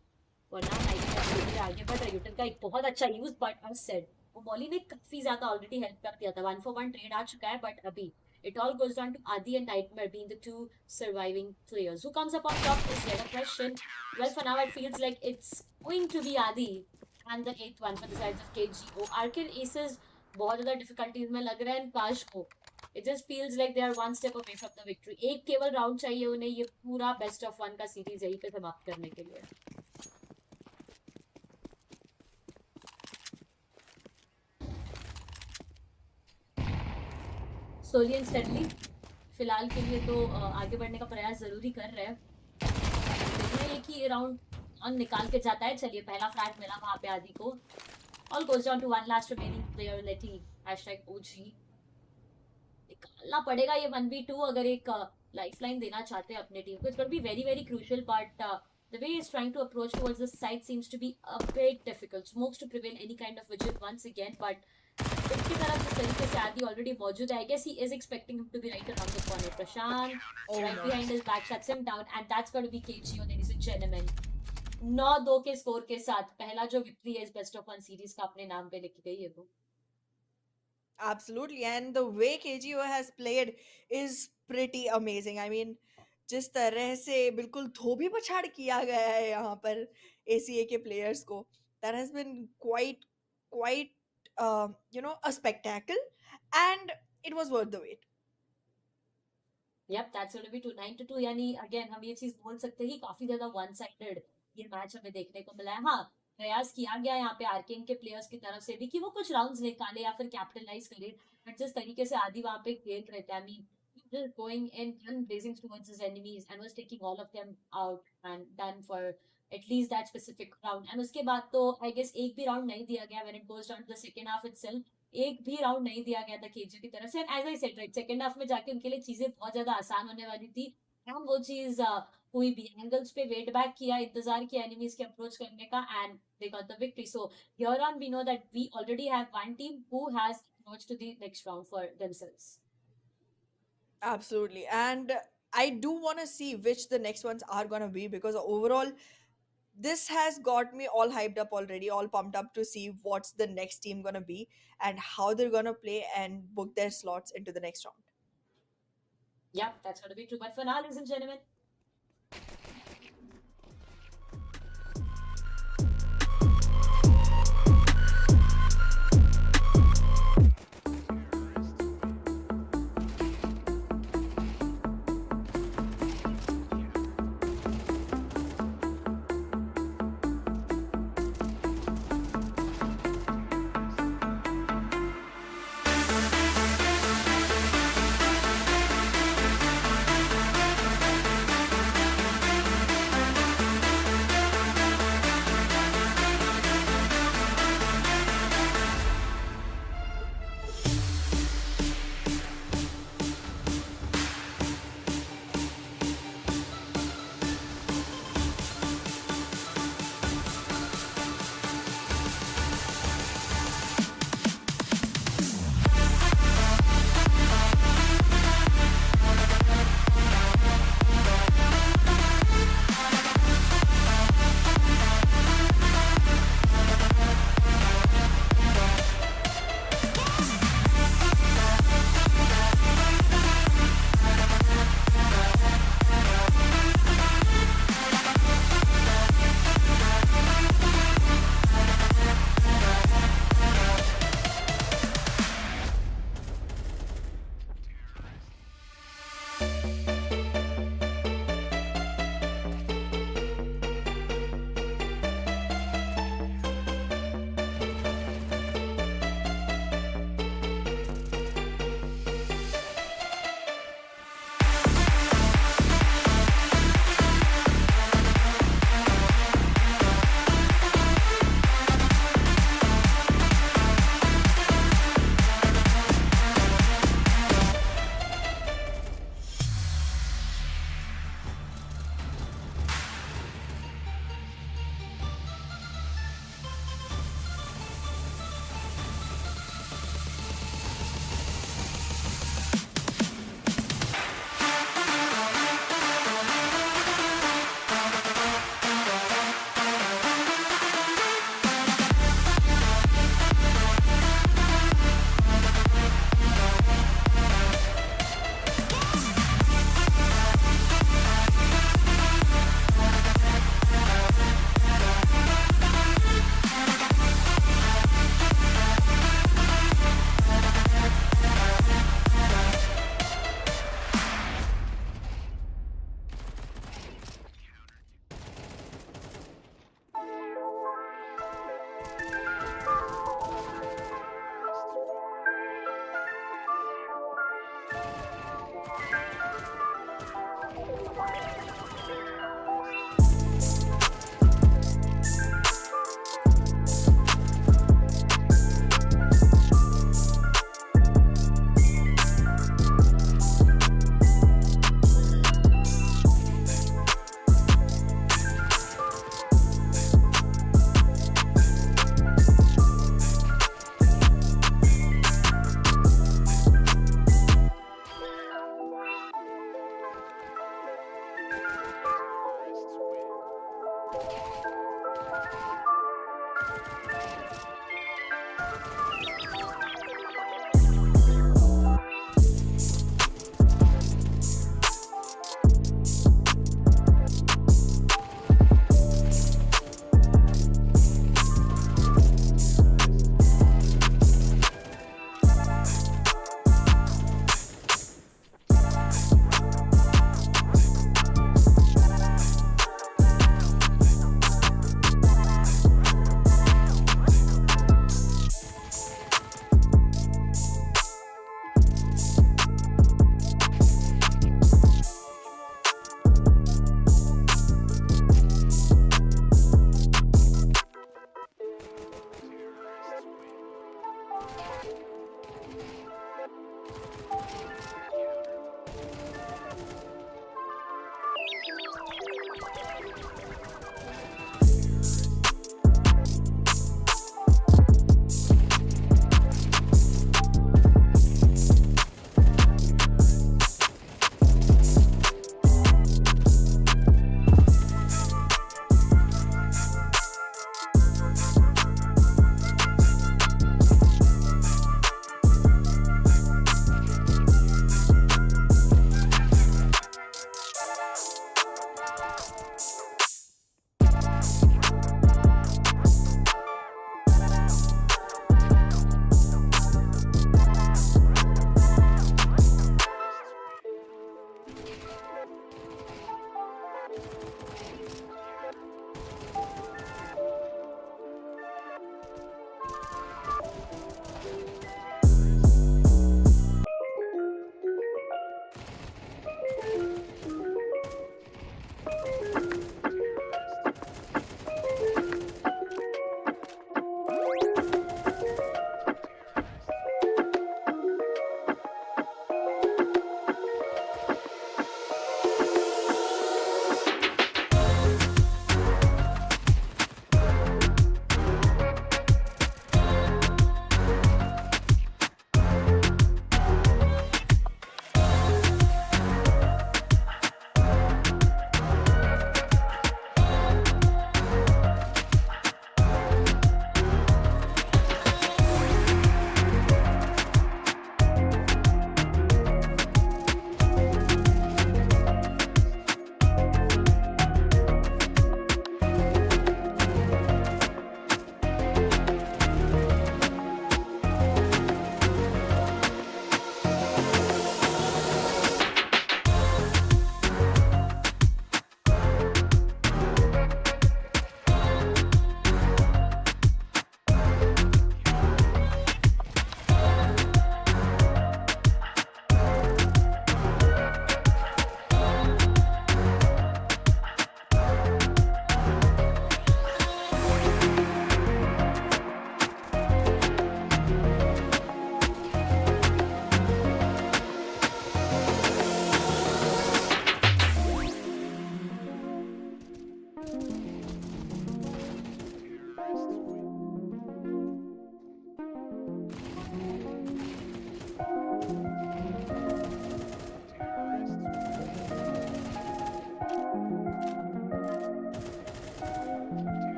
वरना नाइट आगे बढ़ रही यूटन का एक बहुत अच्छा यूज. बट as said वो मॉली ने काफी ज्यादा ऑलरेडी हेल्प कर दिया था. 1-for-1 ट्रेड आ चुका है. बट अभी it all goes down to Adi and Nightmare being the two surviving players. Who comes up on top is yet a question. Well, for now it feels like it's going to be Adi and the 8th one for the sides of KGO. Arcane Aces बहुत ज़्यादा difficulties में लग रहा है काश को. It just feels like they are one step away from the victory. एक केवल राउंड चाहिए उन्हें ये पूरा बेस्ट ऑफ 1 का सीरीज यहीं पे समाप्त करने के लिए. स्लोली एंड स्टेडली फिलहाल के लिए तो आगे बढ़ने का प्रयास जरूरी कर रहे हैं. देखिए एक ही राउंड ऑन निकाल के जाता है. चलिए पहला फ्लैग मिला वहां पे आदि को. All goes down to one last remaining player. Letty #OG निकालना पड़ेगा ये 1v2 अगर एक लाइफलाइन देना चाहते हैं अपने टीम को. It's going to be very very crucial, but the way he's trying to approach towards the side seems to be a bit difficult. Smokes to prevent any kind of vigil once again, but इसकी तरफ जिस तरीके से आदि already मौजूद है, I guess he is expecting him to be right around the corner. Prashant right behind his back shuts him down, and that's going to be KGO, ladies and gentlemen. 9-2 के score के साथ पहला जो victory है इस best of 1 series का अपने नाम पे लिखी गई है वो. Absolutely, and the way KGO has played is pretty amazing. I mean, जिस तरह से बिल्कुल धोबी पछाड़ किया गया है यहाँ पर एसीए के प्लेयर्स को, that has been quite a spectacle, and it was worth the wait. Yep, that's going to be 9-2. यानी अगेन हम ये चीज बोल सकते हैं कि काफी ज्यादा वन साइडेड ये मैच हमें देखने को मिला है. हाँ, प्रयास किया गया यहाँ पे आर्केन के प्लेयर्स की तरफ से भी कि वो कुछ राउंड्स निकाले या फिर कैपिटलाइज करे. बट जिस तरीके से आदि वहाँ पे खेल रहे थे, I mean just going in and blazing towards his enemies and was taking all of them out and done for at least that specific round. And उसके बाद तो I guess एक भी राउंड नहीं दिया गया when it goes down to the second half itself. एक भी राउंड नहीं दिया गया था केजी की तरफ से. And as I said right, second half में जाके उनके लिए चीजें बहुत ज्यादा आसान होने वाली थी. एंड वो चीज हुई भी. एंगल्स पे वेट बैक किया, इंतजार किया एनिमीज के अप्रोच करने का, and they got the victory. So here on we know that we already have one team who has approach to the next round for themselves. Absolutely. And I do want to see which the next ones are going to be, because overall, this has got me all hyped up already, all pumped up to see what's the next team going to be and how they're going to play and book their slots into the next round. Yeah, that's going to be true. But for now, ladies and gentlemen,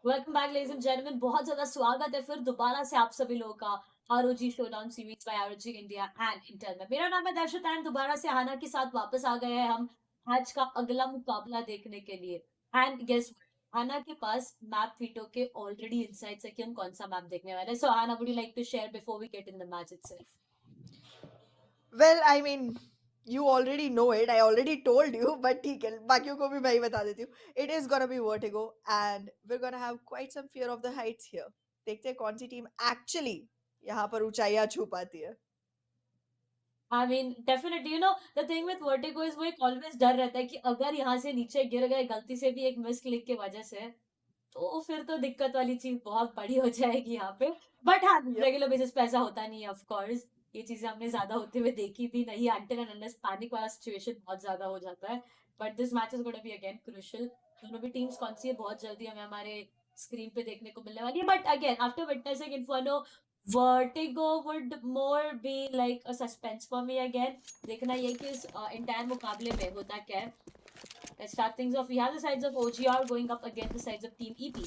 welcome back ladies and gentleman, बहुत ज्यादा स्वागत है फिर दोबारा से आप सभी लोगों का ROG showdown series by ROG India and Intel में। मेरा नाम है दर्शत एंड दोबारा से हाना के साथ वापस आ गए हैं हम आज का अगला मुकाबला देखने के लिए। एंड गेस हाना के पास मैप फीटो के ऑलरेडी इनसाइट्स है कि हम कौन सा मैप देखने वाले हैं। So Hana, would you like to share before we get in the match itself? Well, I mean, you already know it. I already told you, but ठीक है, बाकियों को भी मैं ही बता देती हूँ. It is gonna be Vertigo, and we're gonna have quite some fear of the heights here. देखते हैं कौन सी टीम actually, यहाँ पर ऊंचाइयां छू पाती है। I mean, definitely, you know, the thing with vertigo is वो एक always डर रहता है कि अगर यहाँ से नीचे गिर गए गलती से भी एक मिस क्लिक की वजह से, तो फिर तो दिक्कत वाली चीज बहुत बड़ी हो जाएगी यहाँ पे। बट हाँ, Yep. रेगुलर बेसिस पे ऐसा होता नहीं है ऑफ कोर्स। ये चीजें हमने ज्यादा होते हुए देखी भी नहीं, अनटिल एंड अनलेस पैनिक वाला सिचुएशन बहुत ज्यादा हो जाता है। But this match is gonna be again crucial. दोनों भी टीम्स कौन सी है बहुत जल्दी हमें हमारे स्क्रीन पे देखने को मिलने वाली है। But again after witnessing inferno, vertigo would more be like a suspense for me again. देखना ये कि इस इंटायर मुकाबले में होता क्या है। Let's start things off. We have the sides of OGR going up against the sides of Team EP.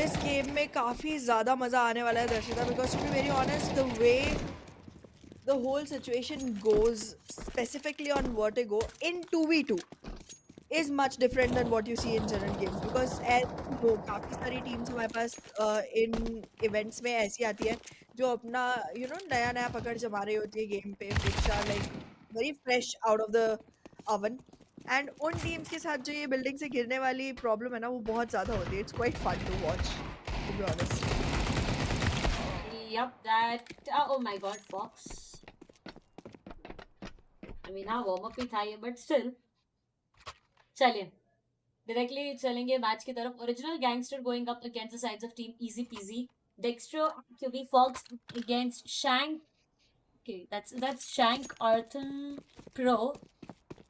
इस गेम में काफी ज्यादा मजा आने वाला है Darshita, because to be very honest the way the whole situation goes specifically on Vertigo in 2v2 is much different than what you see in general games, because as you know, काफी सारी teams हमारे पास इन events में ऐसी आती है जो अपना नया नया पकड़ जमा रही होती है गेम पे, which are like very fresh out of the oven, and उन teams के साथ जो ये building से गिरने वाली problem है ना, वो बहुत ज्यादा होती है. It's quite fun to watch, to be honest. Yep, that. Oh my god, Fox. I mean, हाँ वार्म अप ही था ये, बट स्टिल चलिए डायरेक्टली चलेंगे मैच की तरफ। Original gangster going up against the sides of team easy PG, Dextro QB Fox against Shank. Okay, that's Shank, Arthur, Pro,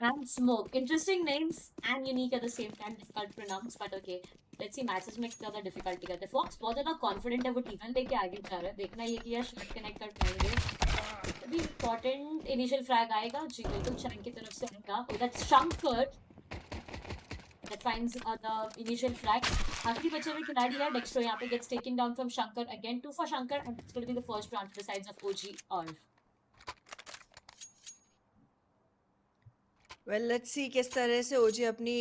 and Smoke. Interesting names and unique at the same time, difficult to pronounce, but okay. Let's see matches में कितना ज़्यादा difficulty करते हैं। Fox बहुत ज़्यादा confident है, वो टीमन लेके आगे जा रहा है। देखना ये कि यार shot connect कर पाएंगे। तभी important initial frag आएगा जी, बिल्कुल Shank की तरफ से आएगा। Oh, that's Shankar that finds the initial frag. आखिरी बचे हुए खिलाड़ी है डेक्स्ट्रो, यहाँ पे gets taken down from Shankar again. 2 for Shankar, and it's going to be the first round for the sides of OGR. Well let's see किस तरह से ओजी अपनी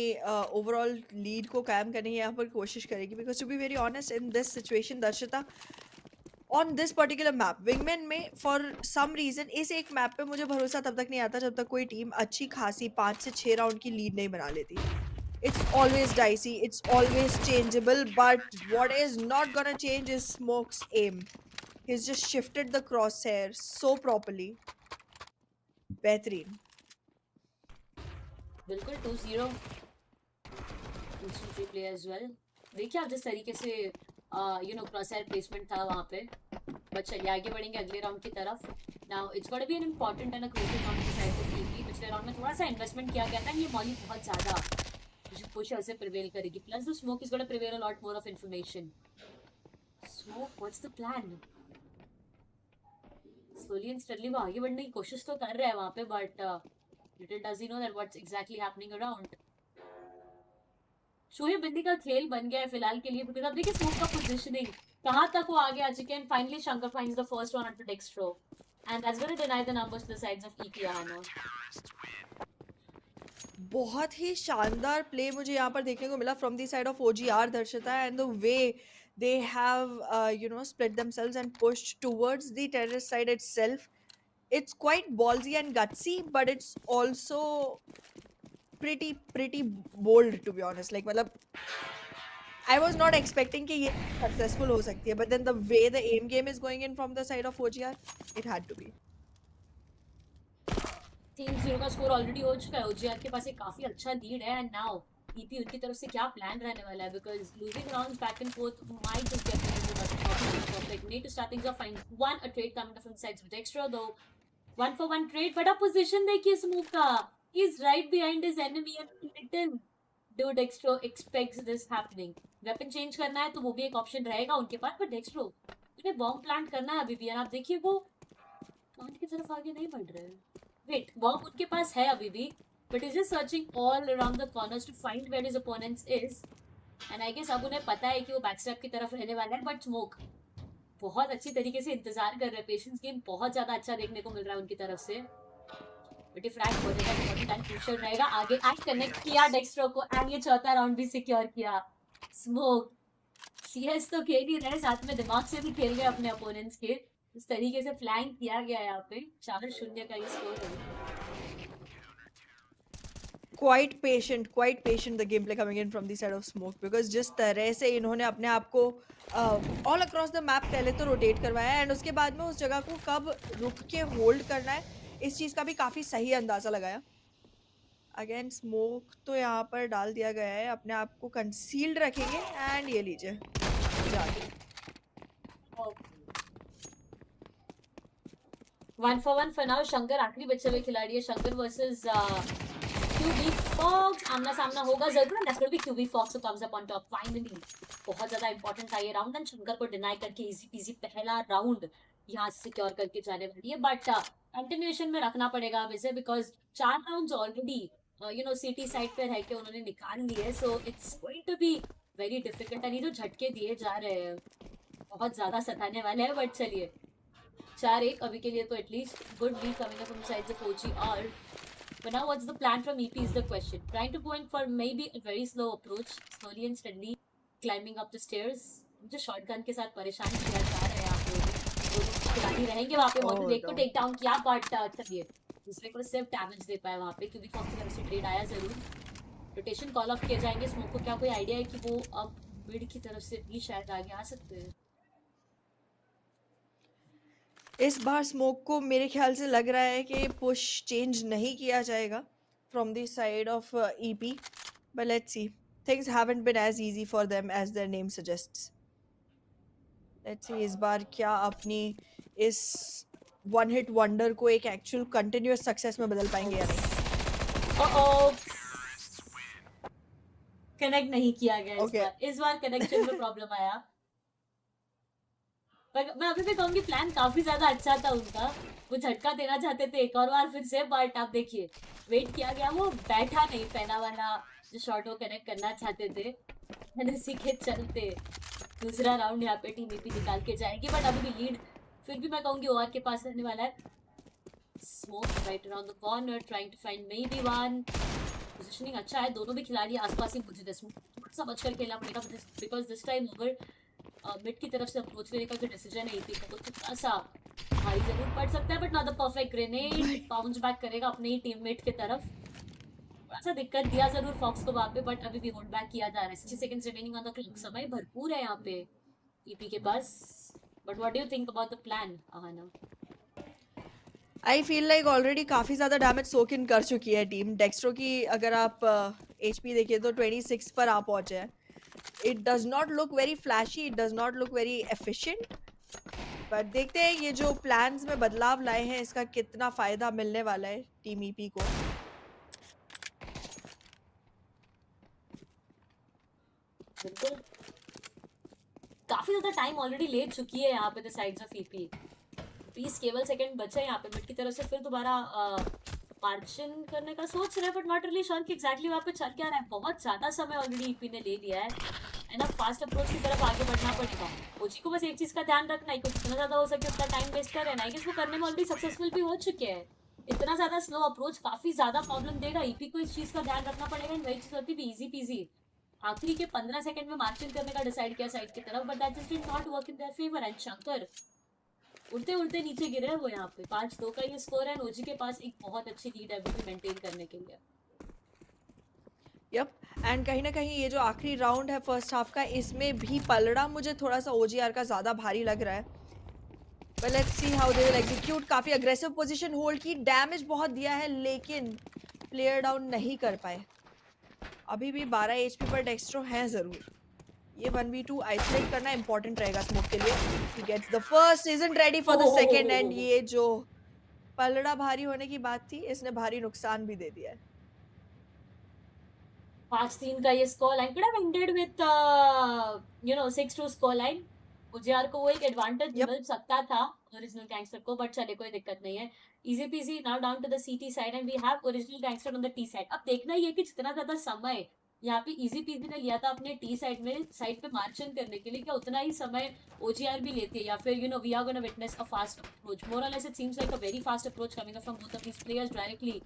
ओवरऑल लीड को कायम करने की यहाँ पर कोशिश करेगी, because to be very honest in this situation Darshita, on this particular map wingman में फॉर सम रीजन इस एक मैप पे मुझे भरोसा तब तक नहीं आता जब तक कोई टीम अच्छी खासी 5 से 6 राउंड की लीड नहीं बना लेती. It's always dicey, it's always changeable, but what is not gonna change is Smoke's aim. He has just shifted the crosshair so properly. बेहतरीन. बिल्कुल 2-0 दूसरी प्ले एज वेल. देखिए आप जिस तरीके से क्रॉसहायर प्लेसमेंट था वहाँ पे. बट चलिए आगे बढ़ेंगे अगले राउंड की तरफ. Now it's gonna B an important and a crucial round की साइड ऑफ टीपी. पिछले राउंड में थोड़ा सा इन्वेस्टमेंट किया गया था, ये मॉली बहुत ज़्यादा पुश से प्रिवेल करेगी. Plus the smoke is gonna prevail a lot more of information. Smoke what's the plan? Slowly and steadily वो आगे बढ़ने की कोशिश तो कर रहा है वहाँ पे, but little does he know that what's exactly happening around. Shoaib बिंदी का खेल बन गया है फिलहाल के लिए, बिकॉज अब देखिए स्मोक का पोजीशनिंग कहाँ तक वो आगे आ चुके हैं. Finally Shankar finds the first one onto Dextro, and that's going to deny the numbers to the sides of EP Ahana. बहुत ही शानदार प्ले मुझे यहाँ पर देखने को मिला from the side of OGR Darshita, and the way they have split themselves and pushed towards the terrorist side itself. It's quite ballsy and gutsy, but it's also pretty bold, to be honest. Like मतलब I was not expecting कि ये successful हो सकती है, but then the way the aim game is going in from the side of OGR, it had to be. 3-0 का score already हो चुका है. OGR के पास एक काफी अच्छा लीड है, एंड नाउ EP उनकी तरफ से क्या प्लान रहने वाला है, because losing rounds back and fourth might just get perfect. Need to start things off. Find one a trade coming from the sides of Dextro, though 1-for-1 trade. बड़ा position देखिए स्मूक का. He's right behind his enemy and little do Dextro expects this happening. Weapon change करना है तो वो भी एक option रहेगा उनके पास, पर Dextro उन्हें बॉम्ब प्लांट करना है अभी भी. आप देखिए वो प्लांट की तरफ आगे नहीं बढ़ रहे हैं. वेट, बॉम्ब उनके पास है अभी भी, but he's just searching all around the corners to find where his opponents is. And I guess अब उन्हें पता है कि वो बैकस्टैप की तरफ रहने वाला है, बट स्मोक बहुत अच्छी तरीके से इंतजार कर रहे हैं. पेशेंस गेम बहुत ज्यादा अच्छा देखने को मिल रहा है उनकी तरफ से. बट ये फ्रैग हो जाएगा, बहुत टाइम क्रूशियल रहेगा. आगे एंड कनेक्ट किया डेक्स्ट्रो को, एंड ये चौथा राउंड भी सिक्योर किया. स्मोक CS तो खेल ही रहे, साथ में दिमाग से भी खेल गए अपने अपोनेंट्स के. इस तरीके से फ्लैंक किया गया है यहाँ पे. 4-0 का ये स्कोर है. quite patient the gameplay coming in from the side of smoke, because जिस तरह से इन्होंने अपने आप को ऑल अक्रॉस द मैप पहले तो रोटेट करवाया एंड उसके बाद में उस जगह को कब रुक के होल्ड करना है, इस चीज का भी काफी सही अंदाजा लगाया। अगेन स्मोक तो यहाँ पर डाल दिया गया है, अपने आप को कंसील्ड रखेंगे एंड ये लीजिए जाके 1 for 1 for now। शंकर आखिरी बचे हुए खिलाड़ी है, शंकर वर्सेस QB Fox, आमना सामना होगा जरूर। And that's gonna be QB Fox who comes up on top finally. बहुत ज्यादा इंपॉर्टेंट था ये राउंड एंड शंकर को डिनाई करके इजी पीजी पहला राउंड यहाँ से सिक्योर करके जाने वाली है। बट कंटिन्यूएशन में रखना पड़ेगा अब इसे, because 4 rounds already CT side पे रह के उन्होंने निकाल लिए। So it's going to be very difficult. And ये जो झटके दिए जा रहे हैं बहुत ज्यादा सताने वाले हैं। बट चलिए 4-1 अभी के लिए तो at least good lead coming up from side of OG। और but now what's the plan from EP is the question. Trying to go in for maybe a very slow approach, slowly and steadily climbing up the stairs. मुझे shotgun के साथ परेशान किया जा रहा है यहाँ पे। दोनों खिलाड़ी रहेंगे वहाँ पे। मॉडल एक को टेक डाउन किया बट चलिए दूसरे को सिर्फ डैमेज दे पाया वहाँ पे, क्योंकि फॉक्स की तरफ से ट्रेड आया जरूर। रोटेशन कॉल ऑफ किए जाएंगे। स्मोक को क्या कोई आइडिया है कि वो अब मिड की तरफ से भी शायद आगे आ सकते हैं? इस बार स्मोक को मेरे ख्याल से लग रहा है कि पुश चेंज नहीं किया जाएगा from the side of EP, but let's see, things haven't been as easy for them as their name suggests. Let's see इस बार क्या अपनी इस वन हिट वंडर को एक एक्चुअल कंटिन्यूअस सक्सेस में बदल पाएंगे या नहीं। कनेक्ट नहीं किया गया इस बार कनेक्शन में प्रॉब्लम आया। पर मैं अभी भी कहूंगी प्लान काफी ज्यादा अच्छा था उनका। वो झटका देना चाहते थे एक और बार फिर से, बट आप देखिए वेट किया गया, वो बैठा नहीं पहला वाला जो शॉट वो कनेक्ट करना चाहते थे। इसी के चलते दूसरा राउंड यहाँ पे टीम EP निकाल के जाएगी। बट अभी भी लीड फिर भी मैं कहूंगी OR के पास रहने वाला है। Smoke right around the corner trying to find maybe one. Positioning अच्छा है, दोनों भी खिलाड़ी आसपास ही मौजूद है। थोड़ा सा बचकर खेलना पड़ेगा because this time over mid की तरफ से अप्रोच लेने का जो डिसीजन है EP का वो थोड़ा सा भारी जरूर पड़ सकता है। But not the perfect grenade, bounce back करेगा अपने ही टीममेट की तरफ। थोड़ा सा दिक्कत दिया जरूर फॉक्स को वहाँ पे, बट अभी भी होल्ड बैक किया जा रहा है। 60 seconds remaining on the clock, समय भरपूर है यहाँ पे EP के पास। But what do you think about the plan Aahana? I feel like already काफ़ी ज़्यादा डैमेज सोक इन कर चुकी है टीम। डेक्स्ट्रो की अगर आप HP देखिए तो 26 पर आप पहुँचे हैं। It does not look very flashy, it does not look very efficient, but देखते हैं ये जो प्लान्स में बदलाव लाए हैं इसका कितना फ़ायदा मिलने वाला है टीम EP को। बिल्कुल काफी ज्यादा टाइम ऑलरेडी ले चुकी है यहाँ पे द साइड्स ऑफ EP। 20 केवल सेकंड बचे हैं यहाँ पे मिड की तरफ से। फिर दोबारा मार्जिन करने का सोच रहे हैं, बट नॉट रियली श्योर कि एग्जैक्टली वहाँ पे चल क्या रहा है। बहुत ज्यादा समय ऑलरेडी EP ने ले लिया है एंड अब फास्ट अप्रोच की तरफ आगे बढ़ना पड़ेगा। OG को बस एक चीज का ध्यान रखना है कि जितना ज्यादा हो सके उतना टाइम वेस्ट कर रहे हैं। वो करने में ऑलरेडी सक्सेसफुल भी हो चुके हैं। इतना ज्यादा स्लो अप्रोच काफी ज्यादा प्रॉब्लम देगा। EP को इस चीज का ध्यान रखना पड़ेगा एंड वही चीज होती है इजी पीजी। आखिरी के 15 सेकंड में मार्चिंग करने का डिसाइड किया साइड की तरफ, but that just did not work in their favour. And Shankar उड़ते उड़ते नीचे गिरे हैं वो यहाँ पे। 5-2 का ये स्कोर है। OG के पास एक बहुत अच्छी लीड है अभी मेंटेन करने के लिए। यप, एंड कहीं ना कहीं ये जो आखिरी राउंड है फर्स्ट हाफ का, इसमें भी पलड़ा मुझे थोड़ा सा OGR का ज़्यादा भारी लग रहा है। But let's see how they will execute. काफ़ी अग्रेसिव पोजीशन होल्ड की, डैमेज बहुत दिया है लेकिन प्लेयर डाउन नहीं कर पाए। अभी भी 12 HP पर डेक्स्ट्रो हैं ज़रूर। ये 1v2 आइसोलेट करना इंपॉर्टेंट रहेगा स्मोक के लिए। He gets the first, isn't ready for the second, and ये जो पलड़ा भारी होने की बात थी इसने भारी नुकसान भी दे दिया है। 5-3 का ये score line could have ended with 6-2 score line. OGR को वो एक एडवांटेज मिल सकता था ओरिजिनल गैंगस्टर को, बट चले कोई दिक्कत नहीं है। Easy PG now down to the CT side and we have original gangster on the T side. अब देखना ये कि जितना ज्यादा समय यहाँ पे इजी पीजी ने लिया था अपने T साइड में साइड पे मार्चिंग करने के लिए, क्या उतना ही समय OGR भी लेती है या फिर we are gonna witness a fast approach. More or less it seems like a very fast approach coming up from both of these players directly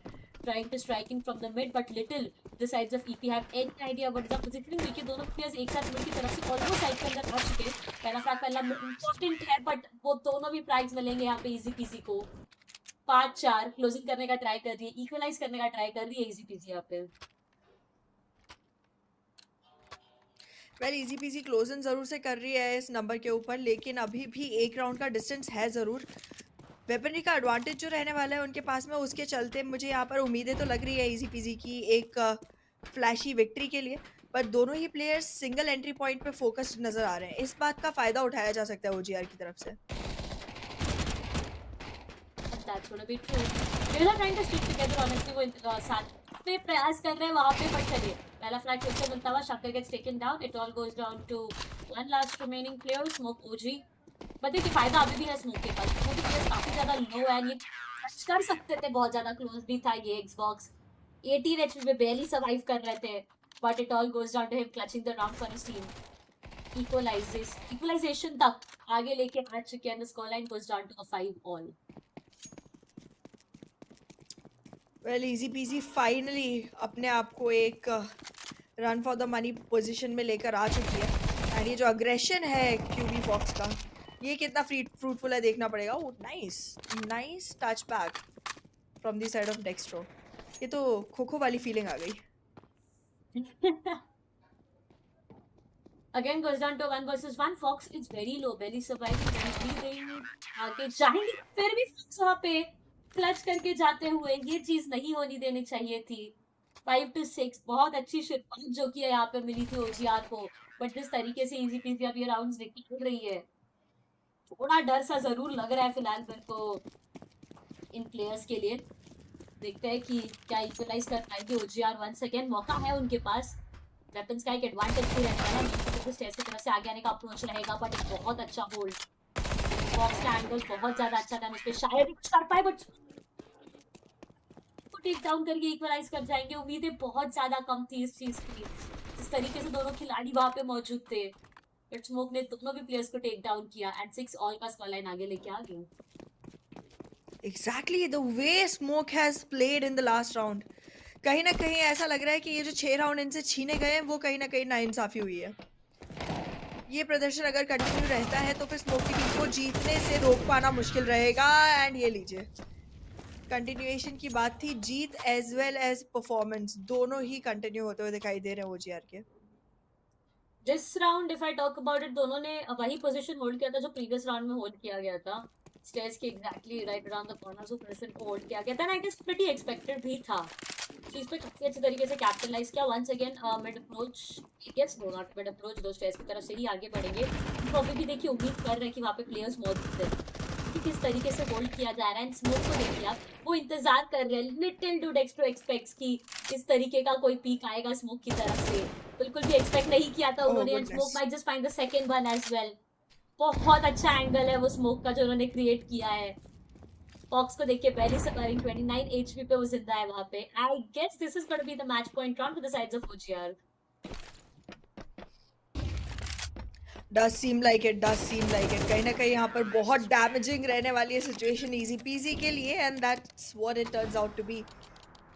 trying to striking from the mid, but little the sides of EP have any idea what is the positioning। देखिए दोनों players एक साथ mid की तरफ से almost side के अंदर आ चुके हैं। पहला फ्रैग पहला इंपॉर्टेंट है, बट वो दोनों भी फ्रैग्स मिलेंगे यहाँ पे इजी पीजी को। 5-4 क्लोजिंग करने का ट्राई कर रही है, इक्वलाइज करने का ट्राई कर रही है इजी पीजी यहाँ पे। वेल इजी पीजी क्लोजन ज़रूर से कर रही है इस नंबर के ऊपर, लेकिन अभी भी एक राउंड का डिस्टेंस है ज़रूर। वेपनरी का एडवांटेज जो रहने वाला है उनके पास में, उसके चलते मुझे यहाँ पर उम्मीदें तो लग रही है इजी पीजी की एक फ्लैशी विक्ट्री के लिए। पर दोनों ही प्लेयर्स सिंगल एंट्री पॉइंट पे फोकस्ड नज़र आ रहे हैं। इस बात का फ़ायदा उठाया जा सकता है ओजीआर की तरफ से। That's gonna be true. They are trying to stick together honestly वो साथ में प्रयास कर रहे हैं वहाँ पे, बट चलिए पहला फ्लैग फिर से मिलता हुआ, शाकर gets taken down, it all goes down to one last remaining player, Smoke OG। But देखिए फायदा अभी भी है स्मोक के पास, स्मोक के प्लेयर्स काफी ज्यादा लो है, ये टच कर सकते थे, बहुत ज्यादा क्लोज भी था ये Xbox। 18 HP पे barely survive कर रहे थे, but it all goes down to him clutching the round for his team। Equalization तक आगे लेके आ चुके हैं, the scoreline goes down to a 5-all। Well easy PG finally अपने आप को एक run for the money position में लेकर आ चुकी है। एंड ये जो अग्रेशन है क्यूबी फॉक्स का, ये कितना फ्रूटफुल है देखना पड़ेगा। Oh nice nice touch back from the side of Dextro. ये तो खो खो वाली फीलिंग आ गई। Again goes down to 1 versus 1। Fox is very low, barely surviving, barely breathing। आगे जाएंगे, फिर भी Fox वहाँ पे क्लच करके जाते हुए, ये चीज नहीं होनी देनी चाहिए थी। 5-6 बहुत अच्छी शुरुआत जो कि यहाँ पे मिली थी ओजीआर को, बट जिस तरीके से इजी पीजी अब ये राउंड्स निकल रही है, थोड़ा डर सा जरूर लग रहा है फिलहाल मेरे को इन प्लेयर्स के लिए। देखते हैं कि क्या इक्वलाइज कर पाएंगे ओजीआर। वंस अगेन मौका है उनके पास, वेपन्स का एक एडवांटेज भी रहने वाला है, तो स्टेज की तरफ से आगे आने का अप्रोच रहेगा, बट एक बहुत अच्छा होल्ड, बॉक्स का एंगल बहुत ज्यादा अच्छा था, उस पे शायद कुछ कर पाए, बट टेक डाउन करके इक्वलाइज कर जाएंगे। उम्मीदें बहुत ज्यादा कम थी इस चीज की, जिस तरीके से दोनों खिलाड़ी वहां पे मौजूद थे, बट स्मोक ने दोनों भी प्लेयर्स को टेक डाउन किया एंड 6-all का स्कोर लाइन आगे लेके आ गए। Exactly the way Smoke has played in the last round, कहीं ना कहीं ऐसा लग रहा है कि ये जो 6 राउंड इनसे छीने गए हैं वो कहीं ना कहीं नाइंसाफी हुई है। ये प्रदर्शन अगर कंटिन्यू रहता है तो फिर स्मोक की टीम को जीतने से रोक पाना मुश्किल रहेगा। एंड ये लीजिए, कंटिन्यूएशन की बात थी, जीत एज वेल एज परफॉर्मेंस दोनों ही कंटिन्यू होते हुए दिखाई दे रहे हैं ओजीआर के। This round if I talk about it, दोनों ने वही पोजीशन होल्ड किया था जो प्रीवियस राउंड में होल्ड किया गया था, स्टेज के exactly right around the corner, जो पोजीशन को होल्ड किया गया था, आई गेस प्रीटी एक्सपेक्टेड भी था। चीज पे काफी अच्छे तरीके से कैपिटलाइज किया। Once again mid approach, guess no not mid approach, दो स्टेज की तरफ से ही आगे बढ़ेंगे। तो अभी भी देखिए उम्मीद कर रहे हैं कि वहाँ पे प्लेयर्स मौजूद है कि किस तरीके से होल्ड किया जा रहा है। एंड स्मोक को देखिए आप, वो इंतजार कर रहे हैं, लिटिल डू डेक्स्ट्रो एक्सपेक्ट्स कि इस तरीके का कोई पीक आएगा स्मोक की तरफ से, बिल्कुल भी एक्सपेक्ट नहीं किया था ओह उन्होंने। And Smoke goodness, might just find the second one as well. बहुत अच्छा एंगल है वो स्मोक का जो उन्होंने क्रिएट किया है। फॉक्स को देखिए पहले सर्वाइविंग 29 एचपी पे वो जिंदा है वहां पे। I guess this is gonna be the match point round for the sides of OGR. Does seem like it, does seem like it. कहीं ना कहीं यहाँ पर बहुत डैमेजिंग रहने वाली है सिचुएशन इजी पीजी के लिए, and that's what it turns out to be.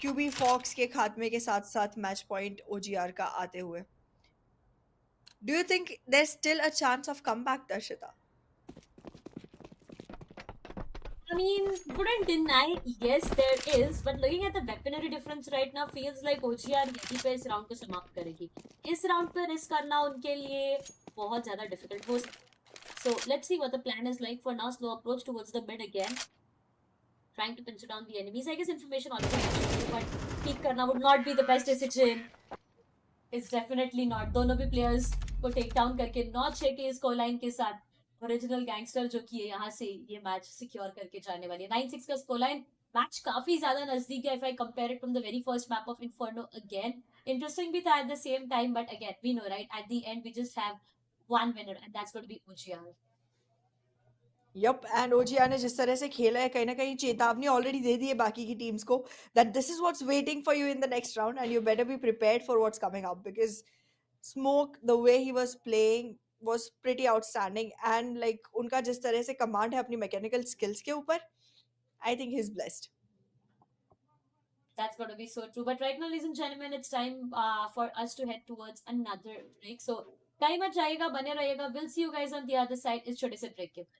QB Fox के खात्मे के साथ साथ मैच पॉइंट ओजीआर का आते हुए। Do you think there still a chance of comeback, Darshita? I mean, wouldn't deny, yes, there is, but looking at the weaponry difference right now, feels like OGR यहीं पे इस राउंड को समाप्त करेगी। इस राउंड पे रिस्क करना उनके लिए बहुत ज्यादा डिफिकल्ट हो सकता है। So let's see what the plan is like for now. Slow approach towards the mid again, trying to pinch down the enemies. I guess information already, but peek करना would not be the best decision. It's definitely not। दोनों भी players को take down करके 9-6 के score line के साथ original gangster जो कि यहाँ से ये मैच सिक्योर करके जाने वाली है। 9-6 का स्कोर लाइन, मैच काफी ज्यादा नजदीक है। If I compare it from the very first map of Inferno, again interesting भी था at the same time, but again we know right at the end we just have one winner and that's going to be OGR. Yup, and OGR ने जिस तरह से खेला है कहीं ना कहीं चेतावनी ऑलरेडी दे दी है बाकी की टीम्स को, that this is what's waiting for you in the next round and you better be prepared for what's coming up, because smoke the way he was playing was pretty outstanding. And like उनका जिस तरह से command है अपनी mechanical skills के ऊपर, I think he is blessed. That's going to be so true. But right now, ladies and gentlemen, it's time for us to head towards another break. So, time मत जाइएगा, बने रहिएगा. We'll see you guys on the other side इस छोटे से break के बाद।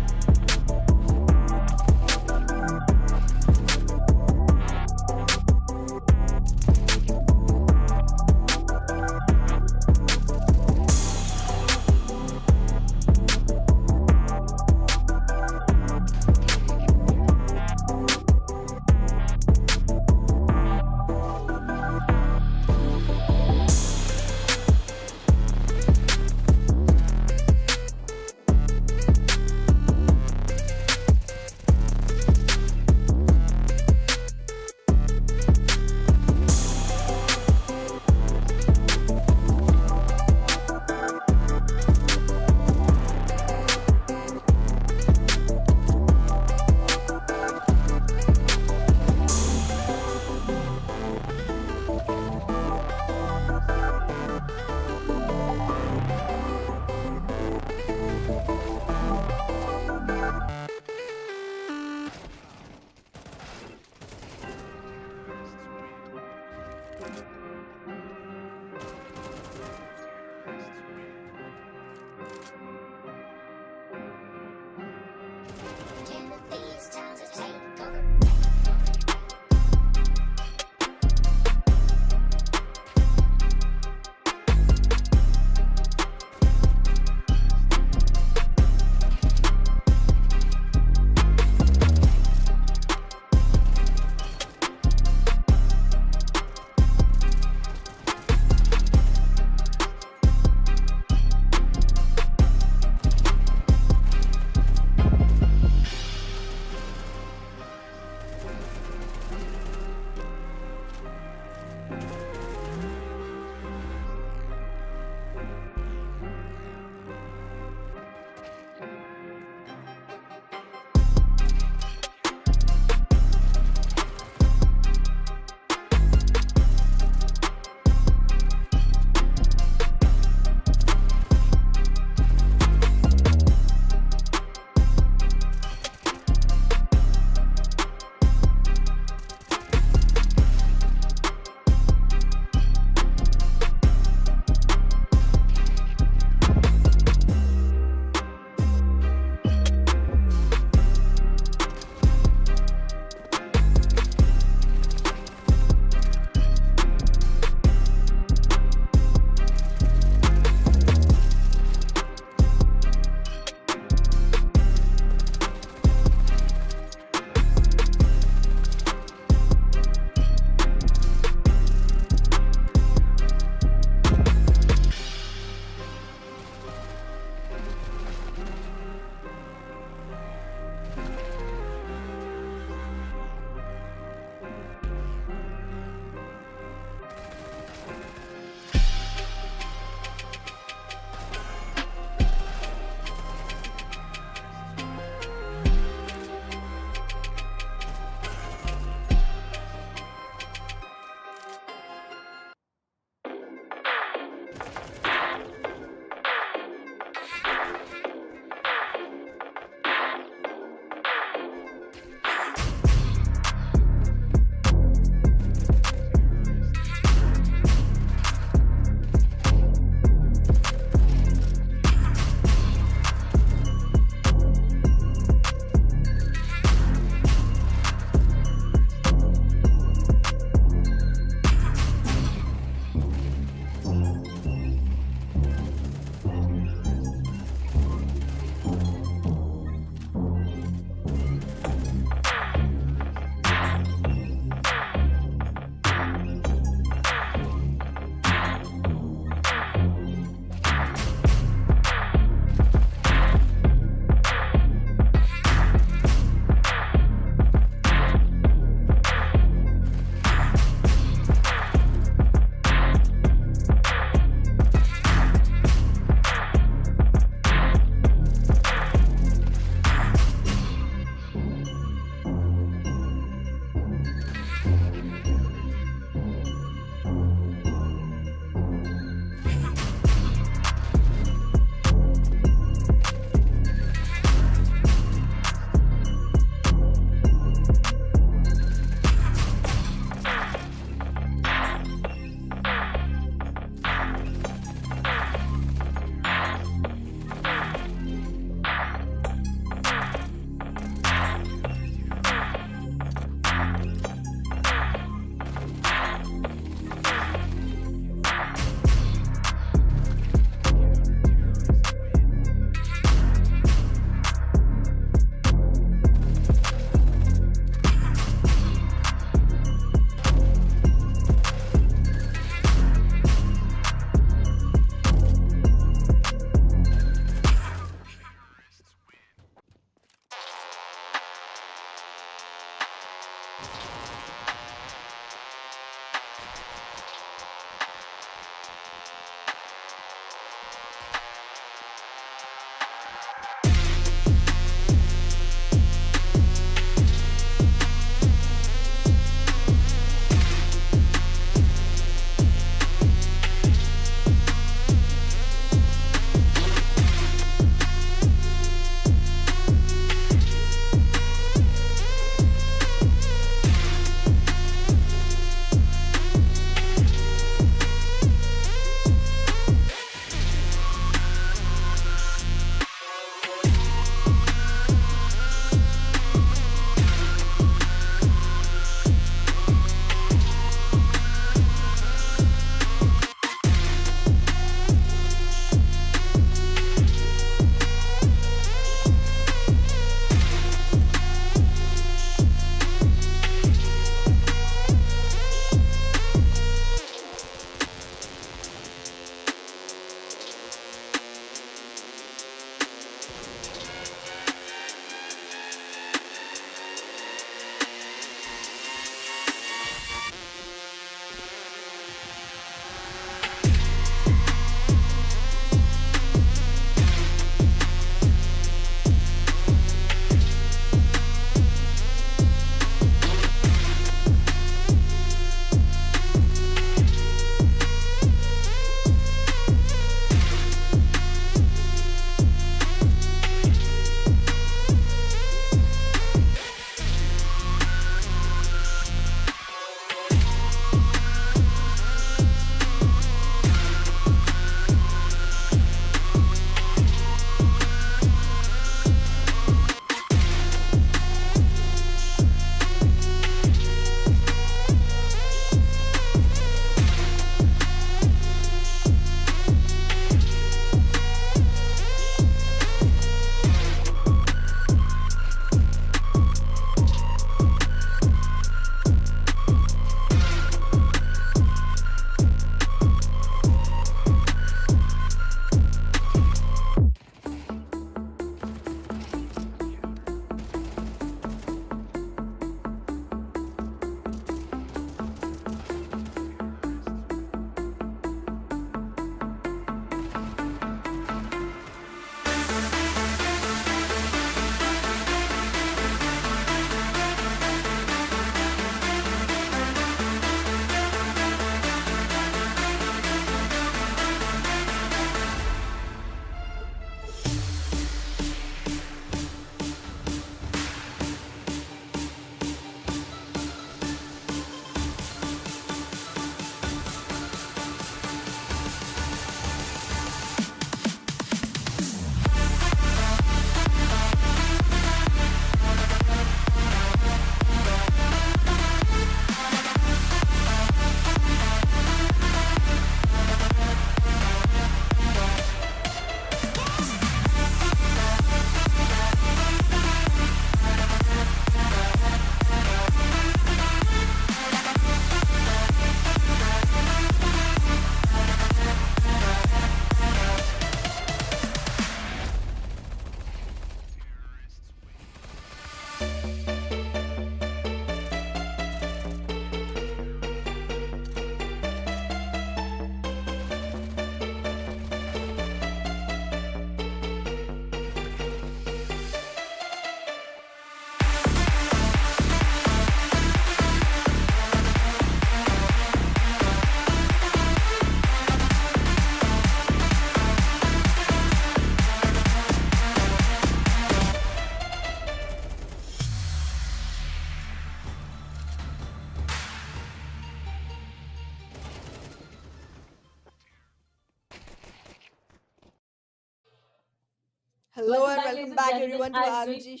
Welcome and back gentlemen, everyone to as we ROG.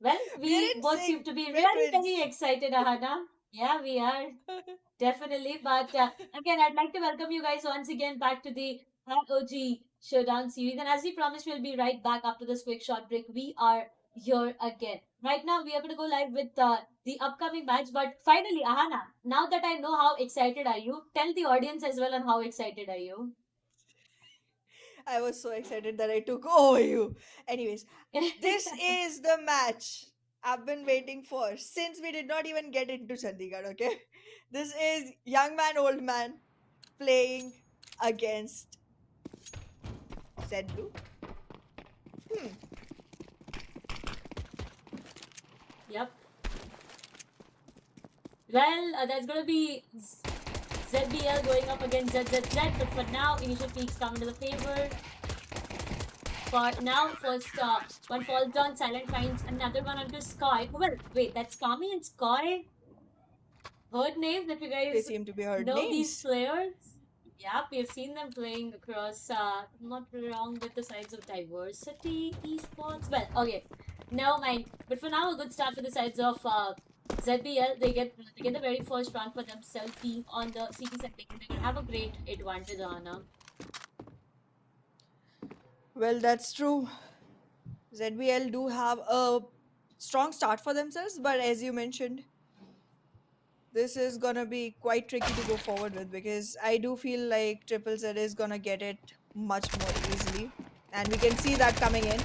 well, We are we in both seem sync. to be We're very, very twins. excited, Ahana. Yeah, we are definitely. But again, I'd like to welcome you guys once again back to the ROG Showdown series. And as we promised, we'll be right back after this quick short break. We are here again. Right now, we are going to go live with the upcoming match. But finally, Ahana, now that I know how excited are you, tell the audience as well on how excited are you. I was so excited that I took over you. Anyways, this is the match I've been waiting for since we did not even get into Chandigarh, okay? This is young man, old man playing against Z Blue. Hmm. Yep. Well, that's going to be ZBL going up against ZZZ, but for now, initial peaks come into the favor. For now, first one falls down, Silent finds another one onto Sky. Well, wait, that's Kami and Sky? Heard names if you They guys seem to be heard know these names. players. Yep, we've seen them playing across, not wrong with the sides of diversity, esports. Well, okay, never mind. But for now, a good start for the sides of ZBL. They get the very first round for themselves, being on the CT side. They can have a great advantage on them. Well, that's true. ZBL do have a strong start for themselves, but as you mentioned, this is gonna be quite tricky to go forward with because I do feel like Triple Z is gonna get it much more easily, and we can see that coming in.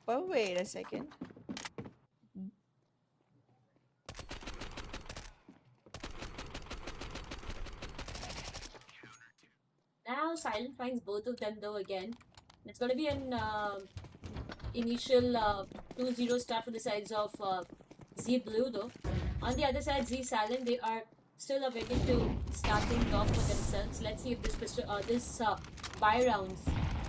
But wait a second. Now Silent finds both of them though again. It's gonna be an initial 2-0 start for the sides of Z Blue though. On the other side, Z Silent, they are still awaiting to start things off for themselves. Let's see if this buy rounds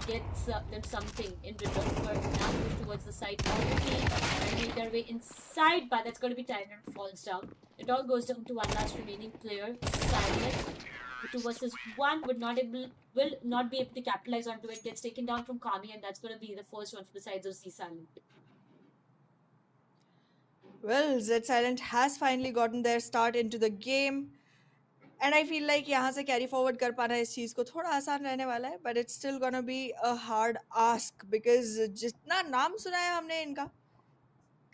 gets them something in return for now push towards the side already and make their way inside, but that's going to be Tyler falls down. It all goes down to one last remaining player, Silent. The 2 versus 1 will not be able to capitalize onto it. Gets taken down from Kami, and that's going to be the first one for the sides of Z Silent. Well, Z Silent has finally gotten their start into the game. And I feel like यहाँ से carry forward कर पाना इस चीज़ को थोड़ा आसान रहने वाला है but it's still gonna be a hard ask because जितना नाम सुना है हमने इनका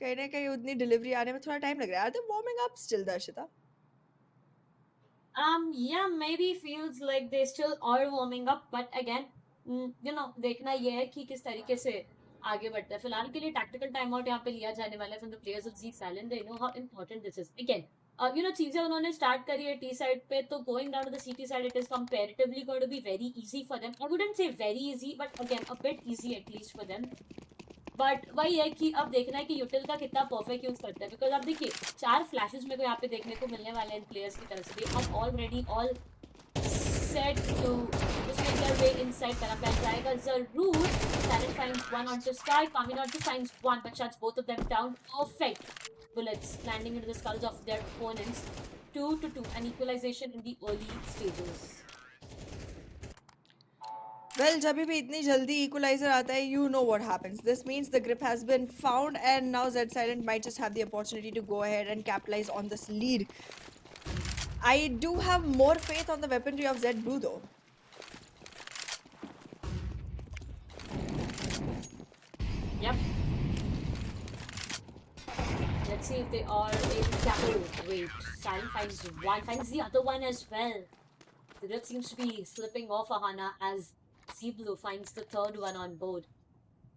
कहीं ना कहीं उतनी डिलीवरी आने में थोड़ा टाइम लग रहा है are they warming up still Darshita Yeah, maybe feels like they still are warming up, but again, देखना ये है कि किस तरीके से आगे बढ़ता है फिलहाल के लिए टैक्टिकल टाइम आउट यहाँ पे लिया जाने वाला है from the players of Z Silent they know how important this is again चीजें उन्होंने स्टार्ट करी है टी साइड पे तो going down to the CT side it is comparatively going to be very easy for them I wouldn't say very easy but again a bit easy at least for them but वही है कि अब देखना है कि यूटिल का कितना परफेक्ट यूज करता है बिकॉज अब देखिए 4 फ्लैशेस मेरे को यहाँ पे देखने को मिलने वाले हैं इन प्लेयर्स की तरफ से अब already all set to just make their way inside Parapet जाएगा जरूर Talent finds one onto Sky Kami not just finds one but shuts both of them down perfect bullets landing into the skulls of their opponents 2-2 an equalization in the early stages well जब भी इतनी जल्दी equalizer आता है you know what happens this means the grip has been found and now Z Silent might just have the opportunity to go ahead and capitalize on this lead I do have more faith on the weaponry of Zed Blue though. yep let's see if they are able to wait Silent finds the other one as well the grip seems to be slipping off Ahana as Zeblu finds the third one on board.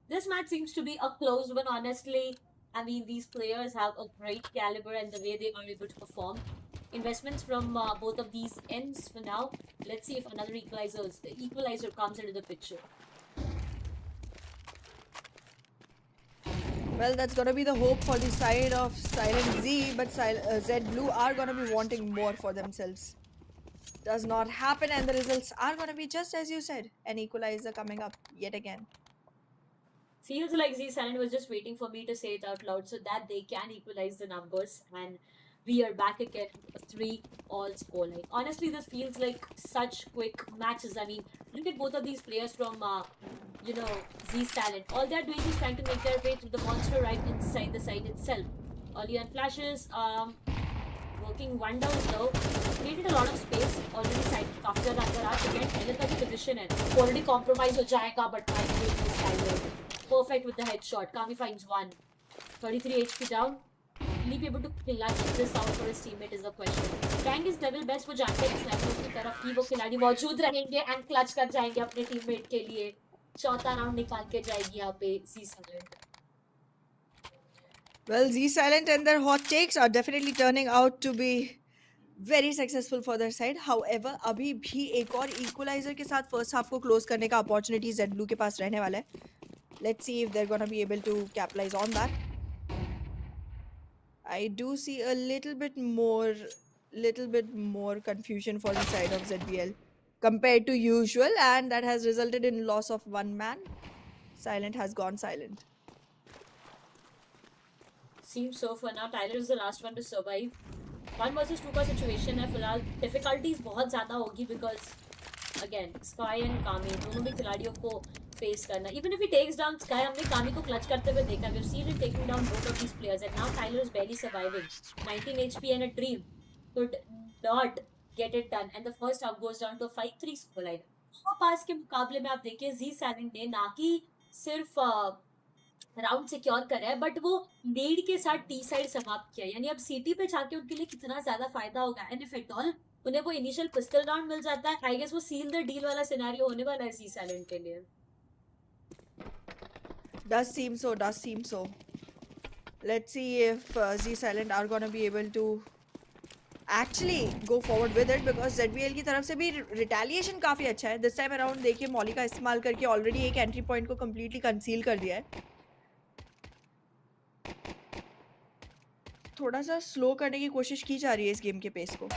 This match seems to be a close one, honestly. I mean, these players have a great caliber and the way they are able to perform. Investments from both of these ends for now. Let's see if another equalizer comes into the picture. Well, that's gonna be the hope for the side of Silent Z, but Zed Blue are gonna be wanting more for themselves. Does not happen, and the results are gonna be just as you said, an equalizer coming up yet again. Feels like Z Silent was just waiting for me to say it out loud so that they can equalize the numbers. And we are back again with a 3-all scoreline. Honestly, this feels like such quick matches. I mean, look at both of these players from, Z's talent. All they're doing is trying to make their way through the monster right inside the site itself. Early on flashes, working one down low, created a lot of space. Already side after that, again, Tyler का जो position है, already compromise हो जाएगा, but I think this Tyler perfect with the headshot. Kami finds one. 33 HP down. Will he be able to clutch this out for his teammate is the question. Trying his level best, वो जानते हैं कि snipers की तरफ ही वो खिलाड़ी मौजूद रहेंगे and clutch कर जाएंगे अपने टीममेट के लिए. चौथा राउंड निकाल के जाएगी यहाँ पे Z Silent. Well, Z Silent and their hot takes are definitely turning out to be very successful for their side. However, अभी भी एक और equalizer के साथ first half को close करने का opportunity Z Blue के पास रहने वाला है. Let's see if they're gonna be able to capitalize on that. I do see a little bit more confusion for the side of ZBL compared to usual, and that has resulted in loss of one man. Silent has gone silent. Seems so for now. Tyler is the last one to survive. 1 versus 2 का situation है फिलहाल. Difficulties बहुत ज़्यादा होगी because again Sky and Kami दोनों भी खिलाड़ियों को face करना. Even if he takes down Sky, हमने Kami को clutch करते हुए देखा. We've seen him taking down both of these players, and now Tyler is barely surviving. 19 HP and a dream could not get it done, and the first half goes down to a 5-3 scoreline. पास के मुकाबले में आप देखिए Z Silent ने ना कि सिर्फ round secure करा है, बट वो लीड के साथ टी साइड समाप्त किया. यानी अब सीटी पे जाके उनके लिए कितना ज्यादा फायदा होगा. एंड इफ एट ऑल उन्हें वो इनिशियल पिस्टल राउंड मिल जाता है, आई गेस वो सील द डील वाला सिनेरियो होने वाला है Z Silent के लिए. Does seem so. Let's see if Z Silent are gonna be able to actually go forward with it, because ZBL की तरफ से भी retaliation काफी अच्छा है. This time around देखिए मॉली का इस्तेमाल करके ऑलरेडी एक एंट्री पॉइंट को completely conceal कर दिया है. थोड़ा सा स्लो करने की कोशिश की जा रही है इस गेम के पेस को.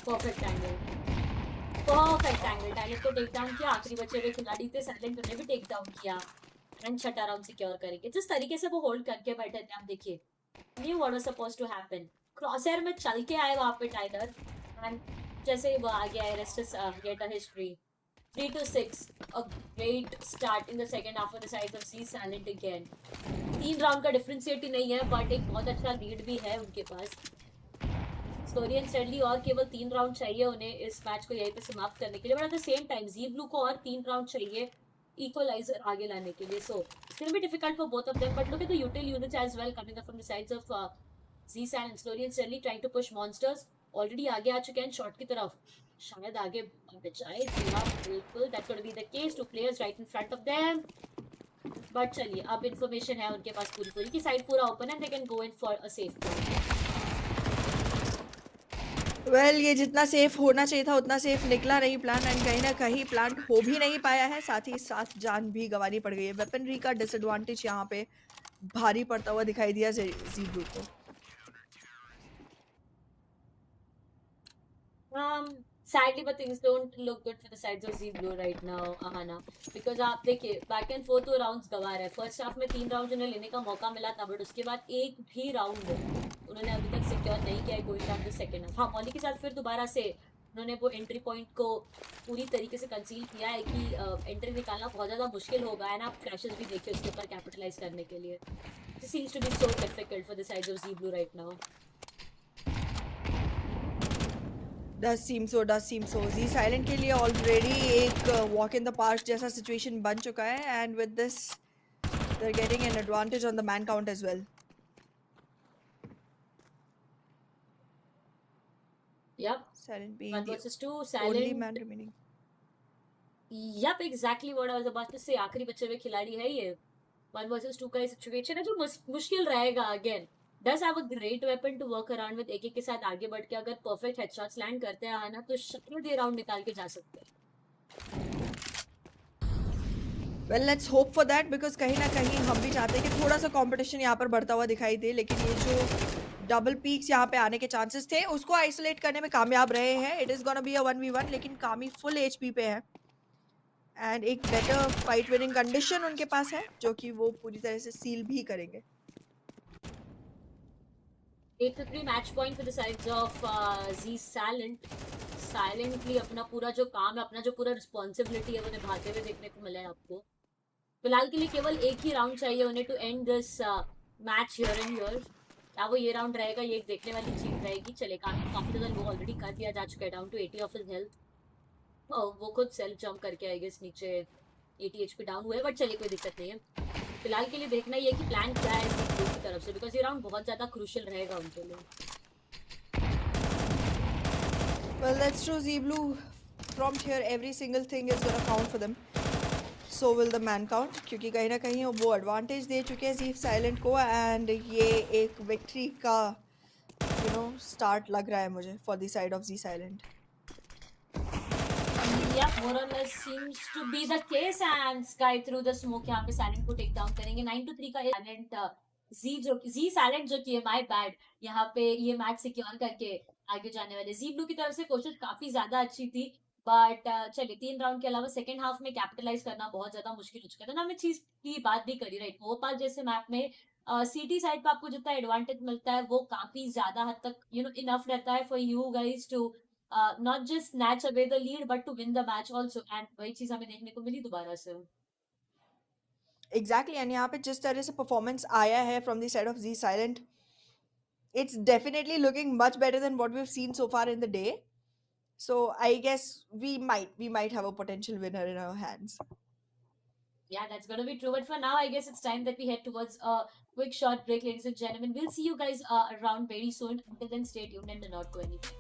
परफेक्ट एंगल टाइलर को टेक डाउन किया. आखिरी बचे हुए खिलाड़ी थे साइलेंट, उन्हें भी टेक डाउन किया एंड छठा राउंड सिक्योर करेंगे. जिस तरीके से वो होल्ड करके बैठे थे आप देखिए, new what was supposed to happen. Crosshair में चल के आए वहां पे टाइलर, एंड जैसे वो आ गया rest get a history. 3-6, a great start in the second half for the side of Z Silent again. 3 round का डिफरेंशिएट ही नहीं है, बट एक बहुत अच्छा लीड भी है उनके पास. स्टोरी एंड स्टेडली और केवल 3 राउंड चाहिए उन्हें इस मैच को यहीं पे समाप्त करने के लिए, but at the same time Z Blue को और 3 राउंड चाहिए इक्वलाइजर आगे लाने के लिए. So it's gonna be difficult for both of them, but look at the util units as well coming up from the sides of Z Silent. Story and steadily trying to push monsters. Already आगे आ चुके हैं shot की तरफ, शायद आगे बचाए. बिल्कुल that could be the case. 2 players right in front of them. But चलिए अब इन्फॉर्मेशन है उनके पास पूरी की साइड पूरा ओपन है. They can go in for a safe point. Well ये जितना सेफ होना चाहिए था उतना सेफ निकला नहीं प्लान, एंड कहीं ना कहीं प्लान हो भी नहीं पाया है, साथ ही साथ जान भी गंवानी पड़ गई है. वेपनरी का डिसएडवांटेज यहाँ पे भारी पड़ता हुआ दिखाई दिया जी ब्लू को. Sadly, but things don't look good for the sides of Z Blue right now, Ahana. Because आप देखिए बैक एंड फोर्थ 2 राउंड्स गवा रहे हैं. फर्स्ट हाफ में 3 राउंड उन्हें लेने का मौका मिला था, बट उसके बाद एक भी राउंड उन्होंने अभी तक सिक्योर नहीं किया है going down the second half. हाँ, मॉली के साथ फिर दोबारा से उन्होंने वो एंट्री पॉइंट को पूरी तरीके से कंसील किया है कि एंट्री निकालना बहुत ज़्यादा मुश्किल होगा. एंड आप फ्लैशेस भी देखिए उसके ऊपर कैपिटलाइज करने के लिए. This seems to be so difficult for the sides of Z Blue right now. Does seem so. Z Silent के लिए ऑलरेडी एक वॉक इन द पार्क जैसा सिचुएशन बन चुका है, and with this they're getting an advantage on the man count as well. Yep. Silent being 1 the versus 2. Silent. only man remaining. Yep, exactly what I was about to say. आखिरी बचे हुए खिलाड़ी है ये. 1 versus 2 का situation है जो मुश्किल रहेगा. Again does have a great weapon to work around with. एक के साथ आगे बढ़ के अगर परफेक्ट हेडशॉट्स लैंड करते हैं ना तो शायद ये राउंड निकाल के जा सकते हैं. Well, let's hope for that, because कहीं ना कहीं हम भी चाहते हैं कि थोड़ा सा कंपटीशन यहाँ पर बढ़ता हुआ दिखाई दे, लेकिन ये जो डबल पीक्स यहाँ पे आने के चांसेस थे उसको आइसोलेट करने में कामयाब रहे हैं. It is gonna be a 1v1, लेकिन कामी फुल एचपी पे है एंड एक बेटर फाइट विनिंग कंडीशन उनके पास है जो कि वो पूरी तरह से सील भी करेंगे. 8-3 match point for the sides of Z Silent. Silently अपना पूरा जो काम है, अपना जो पूरा रिस्पॉन्सिबिलिटी है वो निभाते हुए देखने को मिला है आपको। फिलहाल के लिए केवल एक ही राउंड चाहिए उन्हें to end this match here and here. क्या वो ये राउंड रहेगा, ये एक देखने वाली चीज रहेगी। चले काफी ज्यादा लो ऑलरेडी कर दिया जा चुका है, down to 80 of his health. वो खुद सेल्फ जंप करके आई गेस नीचे 80 एचपी डाउन हुए, बट चलिए कोई दिक्कत नहीं है। फिलहाल के लिए देखना ये कि प्लान क्या है इस टीम की तरफ से, बिकॉज ये राउंड बहुत ज्यादा क्रूशियल रहेगा उनके लिए। Well, that's true. Z-Blue, from here, every single thing is gonna count for them. So will the man count, क्योंकि कहीं ना कहीं वो एडवांटेज दे चुके हैं जी साइलेंट को, एंड ये एक विक्ट्री का स्टार्ट लग रहा है मुझे for the side of Z Silent. Yeah, more or less seems to be the case, and Sky through the smoke यहाँ पे Silent को take down करेंगे. 9-3 का Silent Z Silent जो कि है my bad यहाँ पे ये मैच सिक्योर करके आगे जाने वाले. Z Blue की तरफ से कोशिश काफी ज्यादा अच्छी थी, बट चलिए 3 राउंड के अलावा सेकंड हाफ में कैपिटलाइज करना बहुत ज्यादा मुश्किल हो चुका था ना. हमने चीज की बात भी करी, राइट. भोपाल जैसे मैप में सिटी साइड पे आपको जितना एडवांटेज मिलता है वो काफी ज्यादा हद तक इनफ रहता है for you guys to not just snatch away the lead but to win the match also, and वही चीज हमें देखने को मिली दोबारा से. एग्जैक्टली, एंड यहाँ पे जिस तरह से परफॉर्मेंस आया है from the side of Z Silent, it's definitely looking much better than what we've seen so far in the day. So I guess we might have a potential winner in our hands. Yeah, that's gonna be true, but for now I guess it's time that we head towards a quick short break, ladies and gentlemen. We'll see you guys around very soon. Until then, stay tuned and do not go anywhere.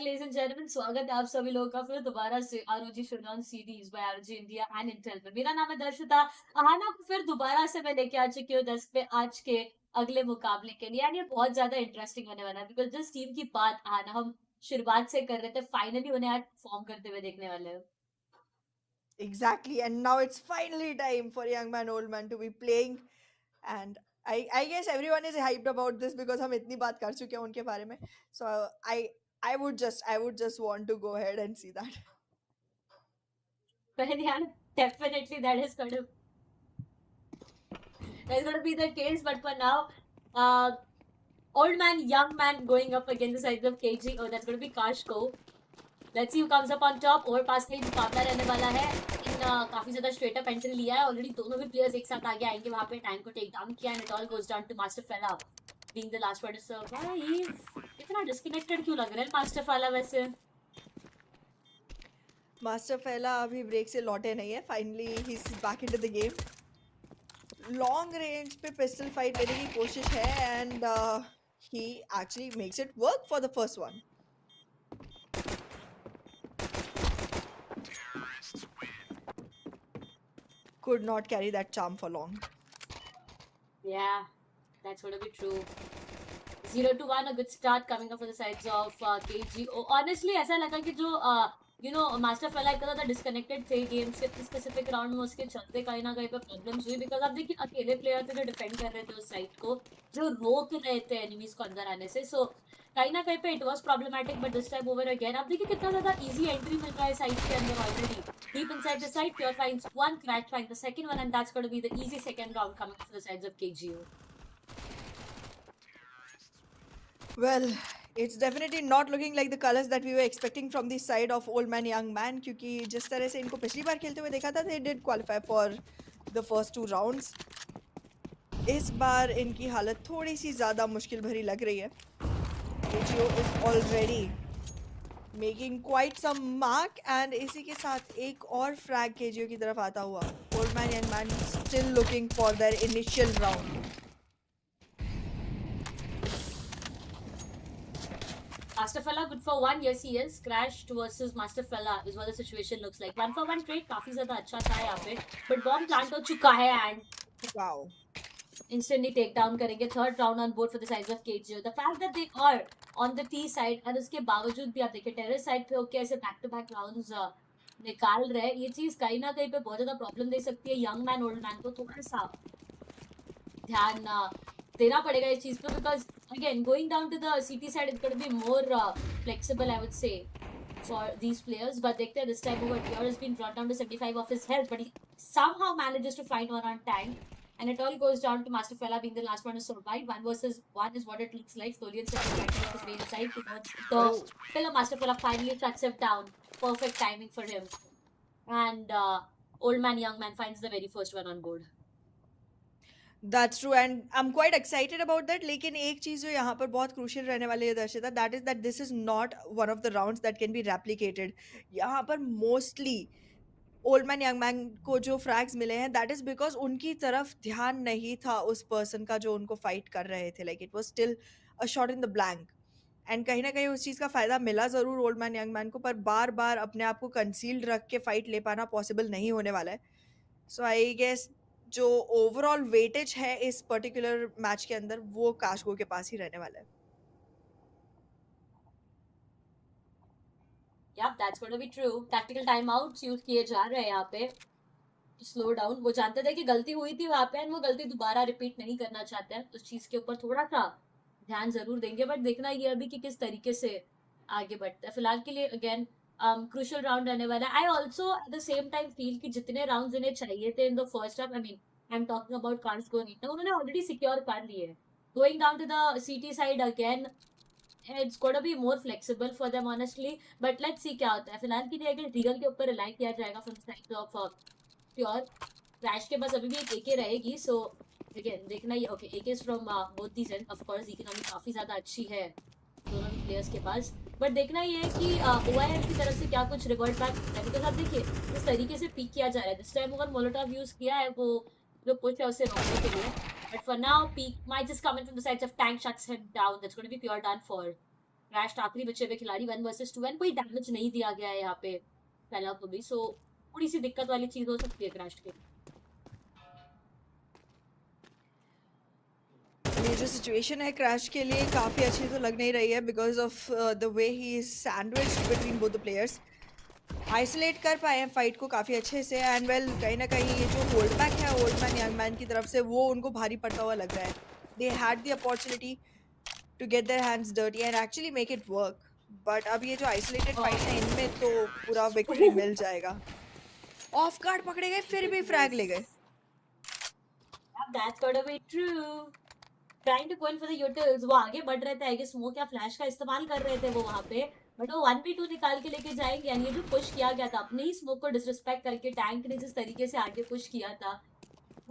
Ladies and gentlemen, स्वागत है आप सभी लोगों का फिर दोबारा से ROG Showdown series by ROG India and Intel में। मेरा नाम है दर्शिता। आहाना को फिर दोबारा से मैं लेके आ चुकी हूँ 10 पे आज के अगले मुकाबले के लिए। एंड ये बहुत ज्यादा इंटरेस्टिंग होने वाला है बिकॉज जिस टीम की बात आहाना हम शुरुआत से कर रहे थे, फाइनली उन्हें आज परफॉर्म करते हुए देखने वाले हैं। Exactly, and now it's finally time for young man, old man to be playing, and I guess everyone is hyped about this because हम इतनी बात कर चुके हैं उनके बारे में. So I would just want to go ahead and see that. But yeah, definitely that's going to be the case. But for now, old man, young man going up against the sides of KG. Oh, that's going to be Kashko. Let's see who comes up on top. और पास का ही मुकाबला रहने वाला है। इन काफी ज्यादा straight up entry लिया है ऑलरेडी। दोनों भी प्लेयर्स एक साथ आगे आएंगे वहां पे, टाइम को टेक डाउन किया and it all goes down to Master Fella being the last one to survive. इतना डिस्कनेक्टेड क्यों लग रहा है मास्टर फेला वैसे? मास्टर फेला अभी ब्रेक से लौटे नहीं है. Finally he is back into the game. Long range पे पिस्टल फाइट लेने की कोशिश है and he actually makes it work for the first one. Could not carry that charm for long. Yeah, that's going to be true. 0-1, a good start coming up for the sides of KG. Oh, honestly, ऐसा लगा कि जो master फेला इतना ज़्यादा disconnected थे game से, specific round में उसके चलते कहीं ना कहीं पे प्रॉब्लम्स हुई बिकॉज आप देखिए अकेले प्लेयर थे जो डिफेंड कर रहे थे उस साइड को, जो रोक रहे थे एनिमीज को अंदर आने से. सो कहीं ना कहीं पे it was problematic but this time over again. आप देखिए कितना ज़्यादा इजी एंट्री मिल रहा है साइड के अंदर already. Deep inside the side, Pure finds one, Crash finds the second one, and that's going to be the easy second round coming for the sides of KGO. Well, it's definitely not looking like the colors that we were expecting from the side of old man, young man. क्योंकि जिस तरह से इनको पिछली बार खेलते हुए देखा था, they did qualify for the first two rounds. इस बार इनकी हालत थोड़ी सी ज़्यादा मुश्किल भरी लग रही है. KGO is already making quite some mark and इसी के साथ एक और फ्रैग KGO की तरफ आता हुआ. Old man, young man still looking for their initial round. Master Fella good for one, yes he is. Crashed versus Master Fella is what the situation looks like. 1-for-1 trade काफी ज़्यादा अच्छा था यहाँ पे, but bomb plant हो चुका है and wow, instantly take down करेंगे. Third round on board for the sides of KGO. The fact that they are on the T side and उसके बावजूद भी आप देखिए terrace side पे होके ऐसे back to back rounds निकाल रहे हैं, ये चीज़ कहीं ना कहीं पे बहुत ज़्यादा प्रॉब्लम दे सकती है young man old man को. थोड़ा सा ध्यान देना पड़ेगा इस चीज़ पे because again going down to the CT side it's going to be more flexible I would say for these players. But देखते हैं this time over Pure has been brought down to 75 of his health but he somehow manages to find one on tank. And it all goes down to Master Fella being the last one to survive. 1 versus 1 is what it looks like. Slowly and steadily getting his way inside towards the pillar. Master Fella finally shuts him down. Perfect timing for him. And old man, young man finds the very first one on board. That's true and I am quite excited about that. लेकिन एक चीज़ जो यहाँ पर बहुत crucial रहने वाली है Darshita, that is that this is not one of the rounds that can be replicated. यहाँ पर mostly Old man young man को जो फ्रैग्स मिले हैं, दैट इज़ बिकॉज़ उनकी तरफ ध्यान नहीं था उस पर्सन का जो उनको फाइट कर रहे थे। Like it was still a shot in the blank. And कहीं न कहीं उस चीज़ का फ़ायदा मिला ज़रूर ओल्ड मैन यंग मैन को, पर बार-बार अपने आप को कंसील्ड रख के फाइट ले पाना पॉसिबल नहीं होने वाला है। सो आई गेस जो ओवरऑल वेटेज है इस पर्टिकुलर मैच के अंदर, वो काशगो के पास ही रहने वाला है। Yeah, that's going to be true. Tactical timeouts use किए जा रहे हैं यहाँ पे, स्लो डाउन। वो जानते थे कि गलती हुई थी वहां पे एंड वो गलती दोबारा रिपीट नहीं करना चाहते हैं, उस चीज के ऊपर थोड़ा सा ध्यान जरूर देंगे। बट देखना ये अभी कि किस तरीके से आगे बढ़ता है। फिलहाल के लिए अगेन क्रूशियल राउंड रहने वाला है। I also eight the same time feel कि जितने राउंड इन्हें चाहिए थे in the first half, I mean I am talking about cards going, उन्होंने ऑलरेडी सिक्योर कर लिए। Going down to the CT side again, it's going to be more flexible for them honestly, but let's see क्या होता है। फिलहाल के लिए अगर रीगल के ऊपर रिलाई किया जाएगा from side of pure, crash के पास अभी भी एक एके रहेगी। सो अगेन देखना ही, okay AK from both these end, of course economy काफी ज्यादा अच्छी है दोनों भी प्लेयर्स के पास। बट देखना ये है कि ओआईएम की तरफ से क्या कुछ रिवर्ट बैक होता है, बिकॉज आप देखिए इस तरीके से पिक किया जा रहा है। दिस टाइम अगर मोलोटॉव यूज किया है वो जो पुश है उसे रोकने के लिए, but for now peak might just come in from the sides of tank, shuts him down, that's going to be pure done for। Crash आखिरी बचे हुए खिलाड़ी 1 वर्सेस 2 एंड कोई डैमेज नहीं दिया गया है यहाँ पे पहला को भी, सो थोड़ी सी दिक्कत वाली चीज हो सकती है क्रैश के। ये जो सिचुएशन है क्रैश के लिए काफ़ी अच्छी तो लग नहीं रही है, because of the way he is sandwiched between both the players. Isolate कर पाए हैं फाइट को काफ़ी अच्छे से, एंड वेल कहीं ना कहीं ये जो होल्ड बैक है ओल्ड मैन यंग मैन की तरफ से, वो उनको भारी पड़ता हुआ लग रहा है। They had the opportunity to get their hands dirty and actually make it work, but अब ये जो आइसोलेटेड फाइट है इनमें तो पूरा विक्ट्री मिल जाएगा। ऑफ गार्ड पकड़े गए, फिर भी फ्रैग ले गए। That's gotta be true. Trying to go in for the utils, वो आगे बढ़ रहे थे, आई गेस स्मोक या फ्लैश का इस्तेमाल कर रहे थे वो वहां पे, बट वो 1v2 निकाल के लेके जाएंगे। यानी ये जो पुश किया गया था अपने ही स्मोक को डिसरिस्पेक्ट करके, टैंक ने जिस तरीके से आगे पुश किया था,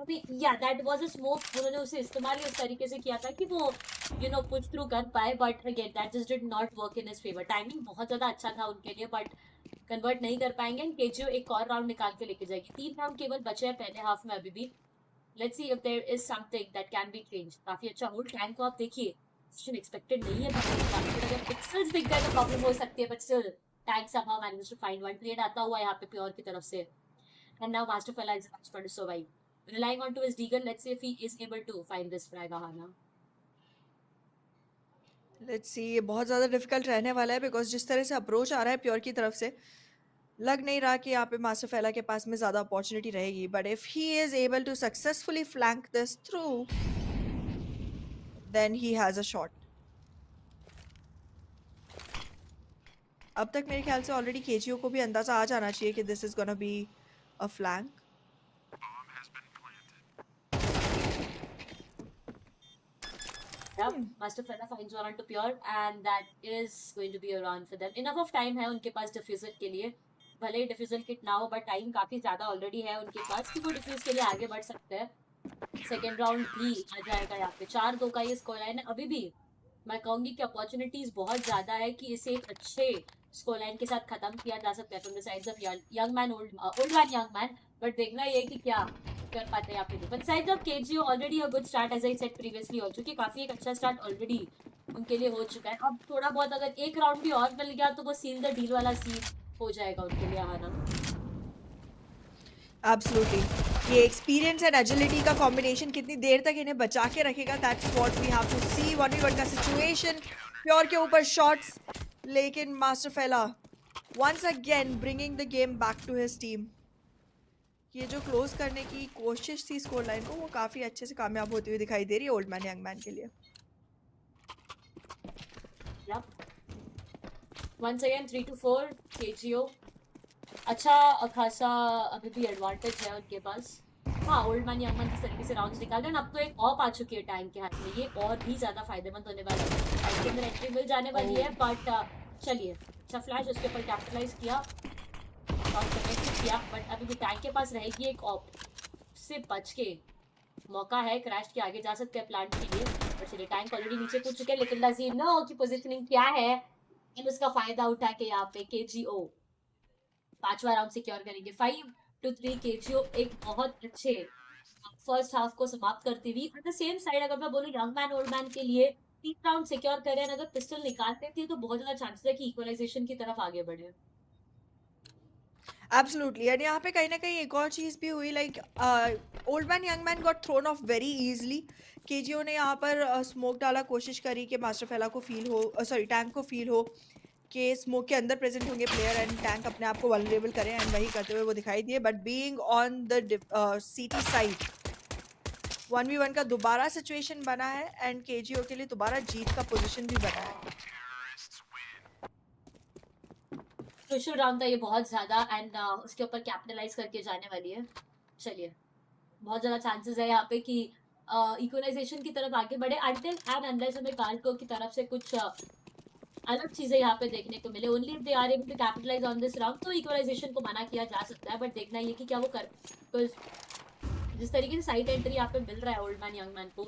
अभी या दैट वाज अ स्मोक, उन्होंने उसे इस्तेमाल इस तरीके से किया था कि वो पुश थ्रू कर पाए, but again that just did not work in his favour. Timing बहुत ज्यादा अच्छा था उनके लिए, बट कन्वर्ट नहीं कर पाएंगे एंड केजीओ एक और राउंड निकाल के लेके जाएगी। 3 राउंड केवल बचे हैं पहले हाफ में अभी भी। Let's see if there is something that can be change. काफी अच्छा होल्ड, टैंक को आप देखिए सिचुएशन एक्सपेक्टेड नहीं है, बट अगर पिक्सेल्स दिख गए तो प्रॉब्लम हो सकती है, but still Tank somehow managed to find one trade आता हुआ यहाँ पे प्योर की तरफ से। एंड नाउ मास्टर फेला is trying to survive, relying on to his deagle. Let's see if he is able to find this frag Ahana. Let's see, ये बहुत ज़्यादा डिफिकल्ट रहने वाला है, बिकॉज जिस तरह से अप्रोच आ रहा है प्योर की तरफ से, लग नहीं रहा कि यहाँ पे मास्टर फैला के पास में ज़्यादा अपॉर्चुनिटी रहेगी। But if he is able to successfully flank this through, then he has a shot. अब तक मेरे ख्याल से ऑलरेडी केजीओ को भी अंदाज़ा आ जाना चाहिए कि this is gonna be a flank. Yep, Master Fella finds one onto Pure and that is going to be a round for them. Enough of time है उनके पास डिफ्यूजल के लिए, भले ही डिफ्यूजल किट ना हो, बट टाइम काफी ज्यादा already है उनके पास कि वो डिफ्यूज के लिए आगे बढ़ सकते हैं। सेकेंड राउंड भी आ जाएगा यहाँ पे, 4-2 का ये स्कोर लाइन है अभी भी। मैं कहूंगी कि अपॉर्चुनिटीज बहुत ज्यादा है कि इसे एक अच्छे स्कोर लाइन के साथ खत्म किया जा सकता है from the sides of Young man, old man young Man. But देखना ये कि क्या कर पाते हैं यहाँ पे। But sides of KGO already a good start, as I said previously हो चुकी, काफी एक अच्छा स्टार्ट ऑलरेडी उनके लिए हो चुका है। अब थोड़ा बहुत अगर एक राउंड भी और मिल गया तो वो सील द डील वाला सीन हो जाएगा उनके लिए आना। एब्सोल्युटली, ये एक्सपीरियंस एंड एजिलिटी का कॉम्बिनेशन कितनी देर तक इन्हें बचा के रखेगा, that's what we have to see. 1v1 का सिचुएशन, प्योर के ऊपर शॉट्स, लेकिन मास्टर फेला once again bringing the game back to his team. ये जो क्लोज करने की कोशिश थी स्कोर लाइन को, वो काफ़ी अच्छे से कामयाब होती हुई दिखाई दे रही है ओल्ड मैन यंग मैन के लिए। Once again 3-4 KGO, अच्छा खासा अभी भी एडवांटेज है उनके पास। हाँ, ओल्ड मैन यंग मैन किस तरीके से राउंड्स निकाल रहे हैं। अब तो एक ऑप आ चुकी है टैंक के हाथ में, ये और भी ज्यादा फायदेमंद होने वाला है। टैंक के अंदर एंट्री मिल जाने वाली है, बट चलिए अच्छा फ्लैश उसके ऊपर कैपिटलाइज किया, किया, बट अभी भी टैंक के पास रहेगी एक ऑप से बच के मौका है, क्रैश के आगे जा सकते हैं प्लांट के लिए, पर चलिए टैंक ऑलरेडी नीचे कूद चुके हैं, लेकिन लजीम नो की पोजीशनिंग क्या है, इन उसका फायदा उठा के यहाँ पे केजीओ 5वां राउंड सिक्योर करेंगे। 5-3 केजीओ एक बहुत अच्छे फर्स्ट हाफ को समाप्त करती हुई। ऑन द सेम साइड अगर मैं बोलूँ यंग मैन ओल्ड मैन के लिए 3 राउंड सिक्योर करें, अगर पिस्टल निकालते थे तो बहुत ज्यादा चांसेस है कि इक्वलाइजेशन की तरफ आगे बढ़े। एब्सोल्युटली, एंड यहाँ पे कहीं ना कहीं एक और चीज़ भी हुई, like Old man young Man got thrown off very easily. KGO ने यहाँ पर स्मोक डाला, कोशिश करी कि मास्टर फेला को फील हो, सॉरी टैंक को फील हो कि स्मोक के अंदर प्रेजेंट होंगे प्लेयर एंड टैंक अपने आप को वल्नरेबल करें, एंड वही करते हुए वो दिखाई दिए। But being on the CT side 1v1 का दोबारा सिचुएशन बना है एंड केजीओ के लिए दोबारा जीत का पोजीशन भी बना है। क्रूशियल राउंड था ये बहुत ज्यादा, एंड उसके ऊपर कैपिटलाइज करके जाने वाली है। चलिए बहुत ज्यादा चांसेस है यहाँ पे कि इक्वलाइजेशन की तरफ आगे बढ़े, अनटिल एंड अनलेस हमें कार्को की तरफ से कुछ अलग चीजें यहाँ पे देखने को मिले। Only if they are able to capitalise on this round तो इक्वलाइजेशन को मना किया जा सकता है, बट देखना ये कि क्या वो कर, जिस तरीके से साइड एंट्री यहाँ पे मिल रहा है ओल्ड मैन यंग मैन को,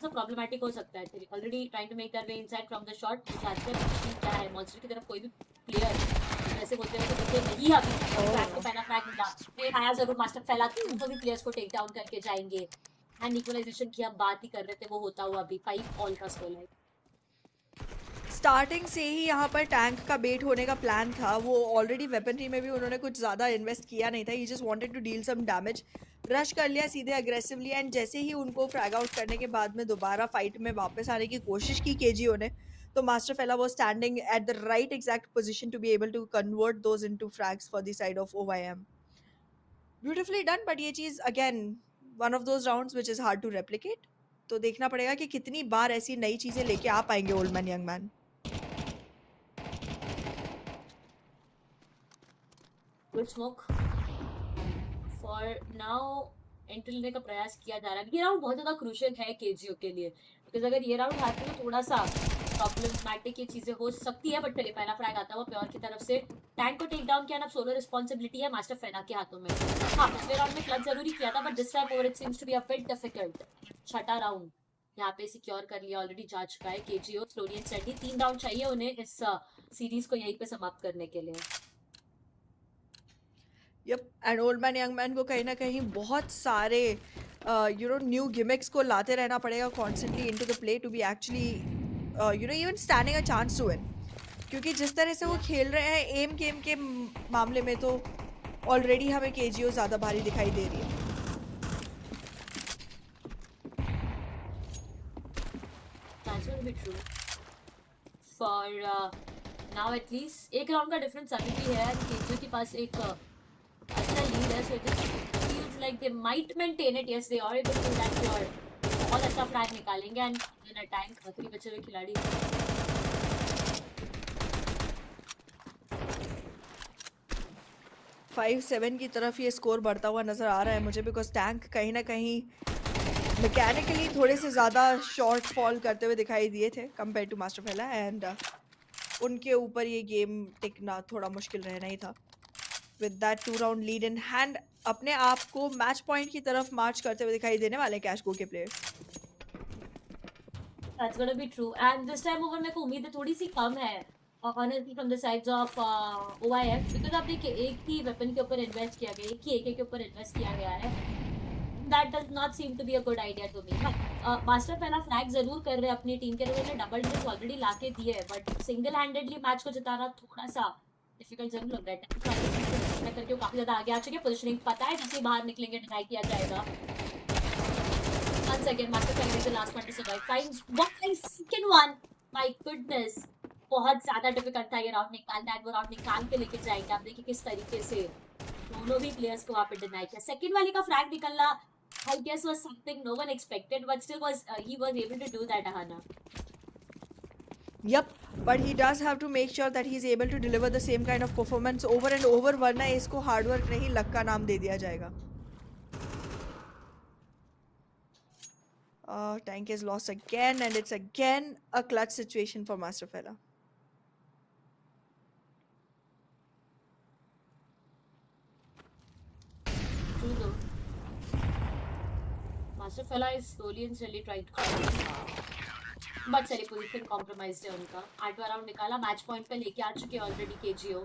तो प्रॉब्लमेटिक हो सकता है। Already trying to make their way inside from the shot, जानते हैं क्या है मॉन्स्टर की तरफ कोई भी प्लेयर ऐसे बोलते हैं तो देखिए नहीं, अभी फ्रैग को पहला फ्रैग मिला, फिर आया जरूर मास्टर फैला तो भी प्लेयर्स को टेक डाउन करके जाएंगे। एंड इक्वलाइजेशन की हम बात ही कर रहे थे, वो होता हुआ अभी 5 ऑल का स्कोर है। स्टार्टिंग से ही यहाँ पर टैंक का बेट होने का प्लान था। वो ऑलरेडी वेपनरी में भी उन्होंने कुछ ज़्यादा इन्वेस्ट किया नहीं था, he just wanted to deal some damage, rush कर लिया सीधे अग्रेसिवली। एंड जैसे ही उनको फ्रैग आउट करने के बाद में दोबारा फाइट में वापस आने की कोशिश की केजीओ ने, तो मास्टर फेला वो standing at the right exact position to be able to convert those into frags for the side of OYM। Beautifully done, but ये चीज़ अगेन one of those rounds which is hard to replicate. तो देखना पड़ेगा कि कितनी बार ऐसी नई चीज़ें लेके आ पाएंगे old man young man. Good smoke for now, entry लेने का प्रयास किया जा रहा है। ये राउंड बहुत ज्यादा क्रूशियल है केजीओ के लिए, बिकॉज अगर ये राउंड हारते तो थोड़ा सा प्रॉब्लमैटिक ये चीजें हो सकती है। बट चलिए पहला फ्रैग आता हुआ प्योर की तरफ से, टैंक को टेक डाउन किया ना, अब सोलो रिस्पॉन्सिबिलिटी है मास्टर फेना के हाथों में। हाँ पिछले राउंड में क्लब जरूरी किया था, but this time over it seems to be a bit difficult. छठा राउंड यहाँ पे सिक्योर कर लिया, ऑलरेडी जा चुका है KGO slowly and steady. 3 round चाहिए उन्हें इस सीरीज को यहीं पे समाप्त करने के लिए। Yup, and old man young man को कहीं ना कहीं बहुत सारे न्यू गिमिक्स को लाते रहना पड़ेगा constantly into the play to be actually even standing a chance to win. क्योंकि जिस तरह से वो खेल रहे हैं एम गेम के मामले में, तो ऑलरेडी हमें केजीओ ज़्यादा भारी दिखाई दे रही है। That's going to be true. For now at least एक राउंड का डिफरेंस अभी भी है, केजीओ के पास एक अच्छा लीड है, so it just feels like they might maintain it. Yes, they are able to do that for बहुत अच्छा फ्लैग निकालेंगे एंड इन अ टैंक आखिरी बचे हुए खिलाड़ी। 5-7 की तरफ ये स्कोर बढ़ता हुआ नज़र आ रहा है मुझे, बिकॉज टैंक कहीं ना कहीं मैकेनिकली थोड़े से ज़्यादा शॉर्ट फॉल करते हुए दिखाई दिए थे कंपेयर टू मास्टर फेला, एंड उनके ऊपर ये गेम टिकना थोड़ा मुश्किल रहना ही था। With that 2 round lead in hand, अपने आप को मैच पॉइंट की तरफ मार्च करते हुए दिखाई देने वाले कैश गो के players. That's gonna be true. And this time over मेरे को उम्मीदें थोड़ी सी कम है honestly from the sides of OIF, because आप देखिए एक ही वेपन के ऊपर इन्वेस्ट किया गया, एक ही AK के ऊपर इन्वेस्ट किया गया है। That does not seem to be a good idea to me. Master पहला फ्लैग जरूर कर रहे हैं अपनी टीम के लिए, उन्होंने डबल डिप ऑलरेडी लाके दिए है, बट सिंगल हैंडेडली मैच को जिताना थोड़ा सा डिफिकल्ट जरूर लग रहा है। करके वो काफी ज्यादा आगे आ चुके हैं, पोजीशनिंग पता है जैसे ही बाहर निकलेंगे डिनाई किया जाएगा। Once again, Master Fang is the last one to survive. Finds second one. My goodness, बहुत ज्यादा डिफिकल्ट था ये राउंड निकालना, वो राउंड निकाल के लेके जाएंगे। आप देखिए किस तरीके से दोनों भी प्लेयर्स को वहाँ पे डिनाई किया। सेकंड वाले का फ्रैग निकलना, I guess was something no one expected, but still he was able to do that, Ahana. Yep, but he does have to make sure that he's able to deliver the same kind of performance over and over, वरना इसको hard work नहीं luck का नाम दे दिया जाएगा। Tank is lost again, and it's again a clutch situation for Master Fella. True though. Master फेला is slowly and steadily trying to but चलिए position compromised है उनका 8वां राउंड निकाला मैच पॉइंट पे लेके आ चुके हैं ऑलरेडी केजीओ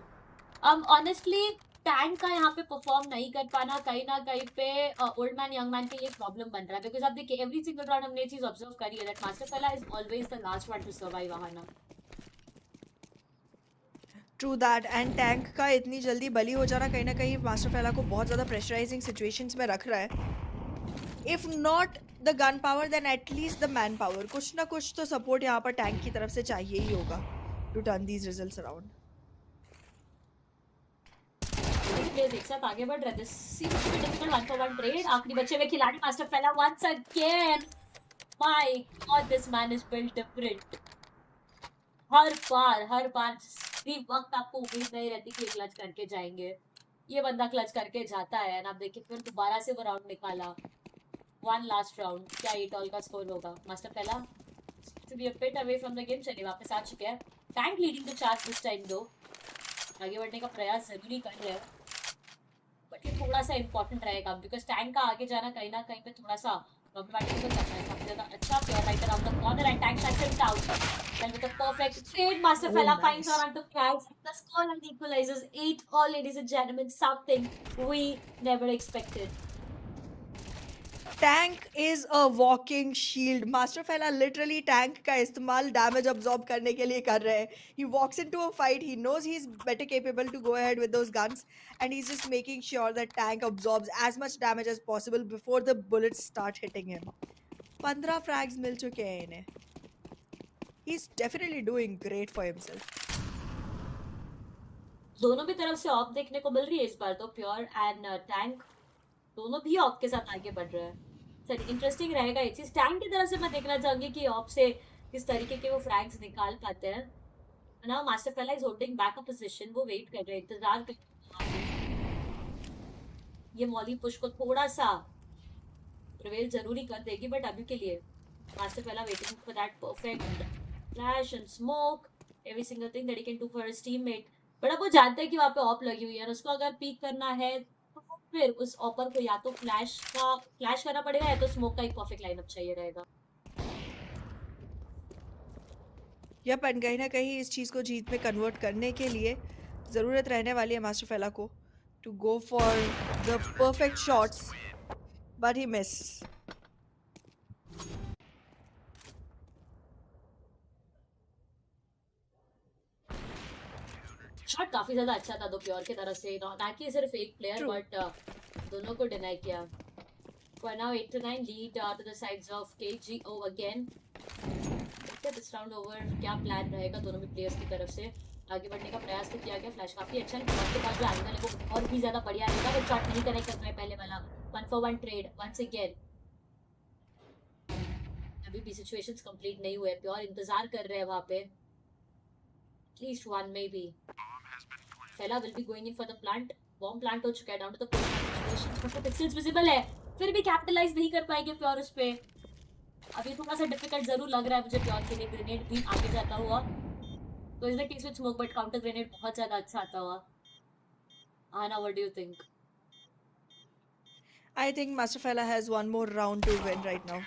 ऑनेस्टली टैंक का यहाँ पे परफॉर्म नहीं कर पाना कहीं ना कहीं पे ओल्ड मैन यंग मैन के लिए प्रॉब्लम बन रहा है बिकॉज आप देखिए एवरी सिंगल राउंड हमने ये चीज ऑब्जर्व करी है दैट मास्टर फेला is always the last one to survive आना ट्रू दैट एंड टैंक का इतनी जल्दी बली हो जाना कहीं ना कहीं मास्टर फेला को बहुत ज़्यादा प्रेशराइजिंग सिचुएशंस में रख रहा है if not the gun power then at least the man power कुछ ना कुछ तो सपोर्ट यहाँ पर टैंक की तरफ से चाहिए ही होगा to turn these results around players एक साथ आगे बढ़ रहे थे seems to be difficult 1-for-1 trade आखिरी बचे हुए खिलाड़ी मास्टर फेला once again my god this man is built different हर बार जिस वक्त आपको उम्मीद नहीं रहती कि क्लच करके जाएंगे ये बंदा क्लच करके जाता है ना आप देखिए फिर दोबारा से वो राउंड निकाला वन लास्ट राउंड क्या 8 ऑल का स्कोर होगा master fella to be a bit away from the game चलिए वापस आ चुके हैं tank leading the charge this time दो आगे बढ़ने का प्रयास जरूरी कर रहे हैं बट ये थोड़ा सा इंपॉर्टेंट रहेगा बिकॉज टैंक का आगे जाना कहीं ना कहीं पे थोड़ा सा प्रॉब्लमेटिक हो सकता है सबसे ज्यादा अच्छा player right around the corner and tank shot him out then with a perfect trade master fella finds around to catch the score and equalizes 8 all ladies and gentlemen something we never expected tank is a walking shield master फेला literally tank का इस्तेमाल damage absorb करने के लिए कर रहे हैं he walks into a fight he knows he is better capable to go ahead with those guns and he is just making sure that tank absorbs as much damage as possible before the bullets start hitting him 15 frags मिल चुके हैं इन्हें he is definitely doing great for himself दोनों भी तरफ से of देखने को मिल रही है इस बार तो प्योर एंड टैंक दोनों भी ऑफ के साथ आगे बढ़ रहे हैं सर इंटरेस्टिंग रहेगा ये चीज टैंक की तरफ से मैं देखना चाहूंगी कि ऑफ से किस तरीके के वो फ्रैग्स निकाल पाते हैं नाउ मास्टर फेला is holding back a position वो वेट कर रहे हैं इंतजार कर ये मॉली पुश को थोड़ा सा प्रिवेल जरूरी कर देगी बट अभी के लिए मास्टर फेला waiting for that perfect flash and smoke every single thing that he can do for his teammate but अब वो जानते हैं कि वहां पे ऑफ लगी हुई है और उसको अगर पीक करना है फिर उस ऑपर को या तो फ्लैश करना पड़ेगा या तो स्मोक का एक परफेक्ट लाइनअप चाहिए रहेगा यप एंड कहीं ना कहीं इस चीज़ को जीत में कन्वर्ट करने के लिए ज़रूरत रहने वाली है मास्टर फेला को to go for the perfect shots but he miss shot काफी ज्यादा अच्छा था दो प्योर की तरफ से ना कि सिर्फ एक प्लेयर True. बट दोनों को डिनाई किया For now 8-9 lead to the sides of KGO again. देखते हैं this round over क्या प्लान रहेगा दोनों भी प्लेयर्स की तरफ से आगे बढ़ने का प्रयास तो किया गया फ्लैश काफी अच्छा है उसके पास जो एंगल है वो और भी ज्यादा बढ़िया रहेगा वो शॉट नहीं कनेक्ट कर रहा है पहले वाला 1-for-1 ट्रेड वंस अगेन अभी भी सिचुएशंस कंप्लीट नहीं हुए प्योर इंतजार कर रहे हैं वहां पे at least one maybe fella will be going in for the plant bomb plant हो चुका है down to the situation pixels visible है फिर भी कैपिटलाइज नहीं कर पाएंगे प्योर उस पे अभी थोड़ा सा डिफिकल्ट जरूर लग रहा है मुझे प्योर के लिए ग्रेनेड भी आगे जाता हुआ तो is the case with smoke but counter grenade बहुत ज्यादा अच्छा आता हुआ आना what do you think I think Master Fella has one more round to win right now.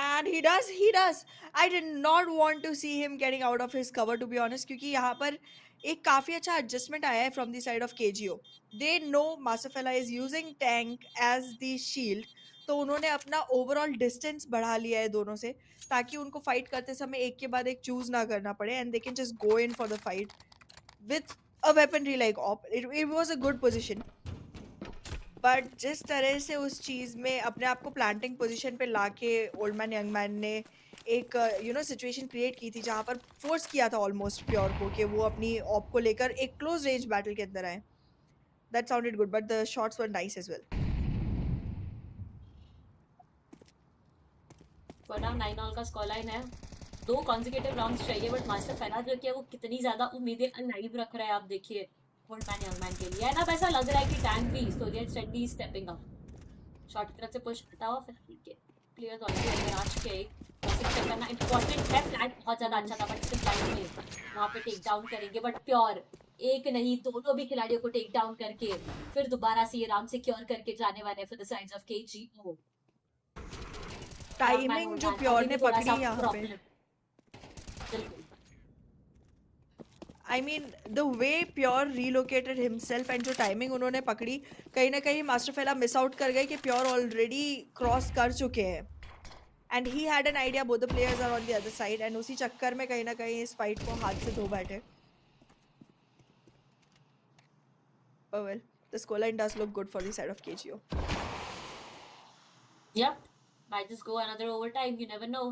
And he does. I did not want to see him getting out of his cover to be honest क्योंकि यहाँ पर एक काफ़ी अच्छा adjustment आया है from the side of KGO. They know Master Fella is using tank as the shield. तो उन्होंने अपना ओवरऑल डिस्टेंस बढ़ा लिया है दोनों से ताकि उनको फाइट करते समय एक के बाद एक चूज ना करना पड़े and they can just go in for the fight with a weaponry like op it was a good position but जिस तरह से उस चीज़ में अपने आप को प्लांटिंग पोजीशन पे लाके ओल्ड मैन यंग मैन ने एक सिचुएशन क्रिएट की थी जहाँ पर फोर्स किया था ऑलमोस्ट प्योर को कि वो अपनी ऑप को लेकर एक क्लोज रेंज बैटल के अंदर आए that sounded good but the shots were nice as well for now 9 all का स्कोर लाइन है दो कॉन्जिक्यूटिव राउंड्स चाहिए बट मास्टर फेला जो कि वो कितनी ज्यादा उम्मीदें अलाइव रख रहा है आप देखिए ओल्ड मैन यंग मैन के लिए ना ऐसा लग रहा है कि टैंक भी story study stepping up shot की तरफ से पुश करता हुआ फिर प्लेयर्स ऑलरेडी अंदर आ चुके हैं चेक करना इंपॉर्टेंट है फ्लैट बहुत ज्यादा अच्छा था बट सिर्फ लाइन में वहां पे टेक डाउन करेंगे बट प्योर एक नहीं दोनों भी खिलाड़ियों को टेक डाउन करके फिर दोबारा से ये राउंड सिक्योर करके जाने वाले हैं for the sides of KGO timing जो प्योर ने पकड़ी यहाँ पे, I mean the way Pure relocated himself and जो टाइमिंग उन्होंने पकड़ी, कहीं ना कहीं मास्टर फेला मिस आउट कर गए कि प्योर ऑलरेडी क्रॉस कर चुके हैं and he had an idea both the players are on the other side, and उसी चक्कर में कहीं ना कहीं इस फाइट को हाथ से धो बैठे. Oh well, the scoreline does look good for the side of KGO. Yep, might just go another overtime, you never know.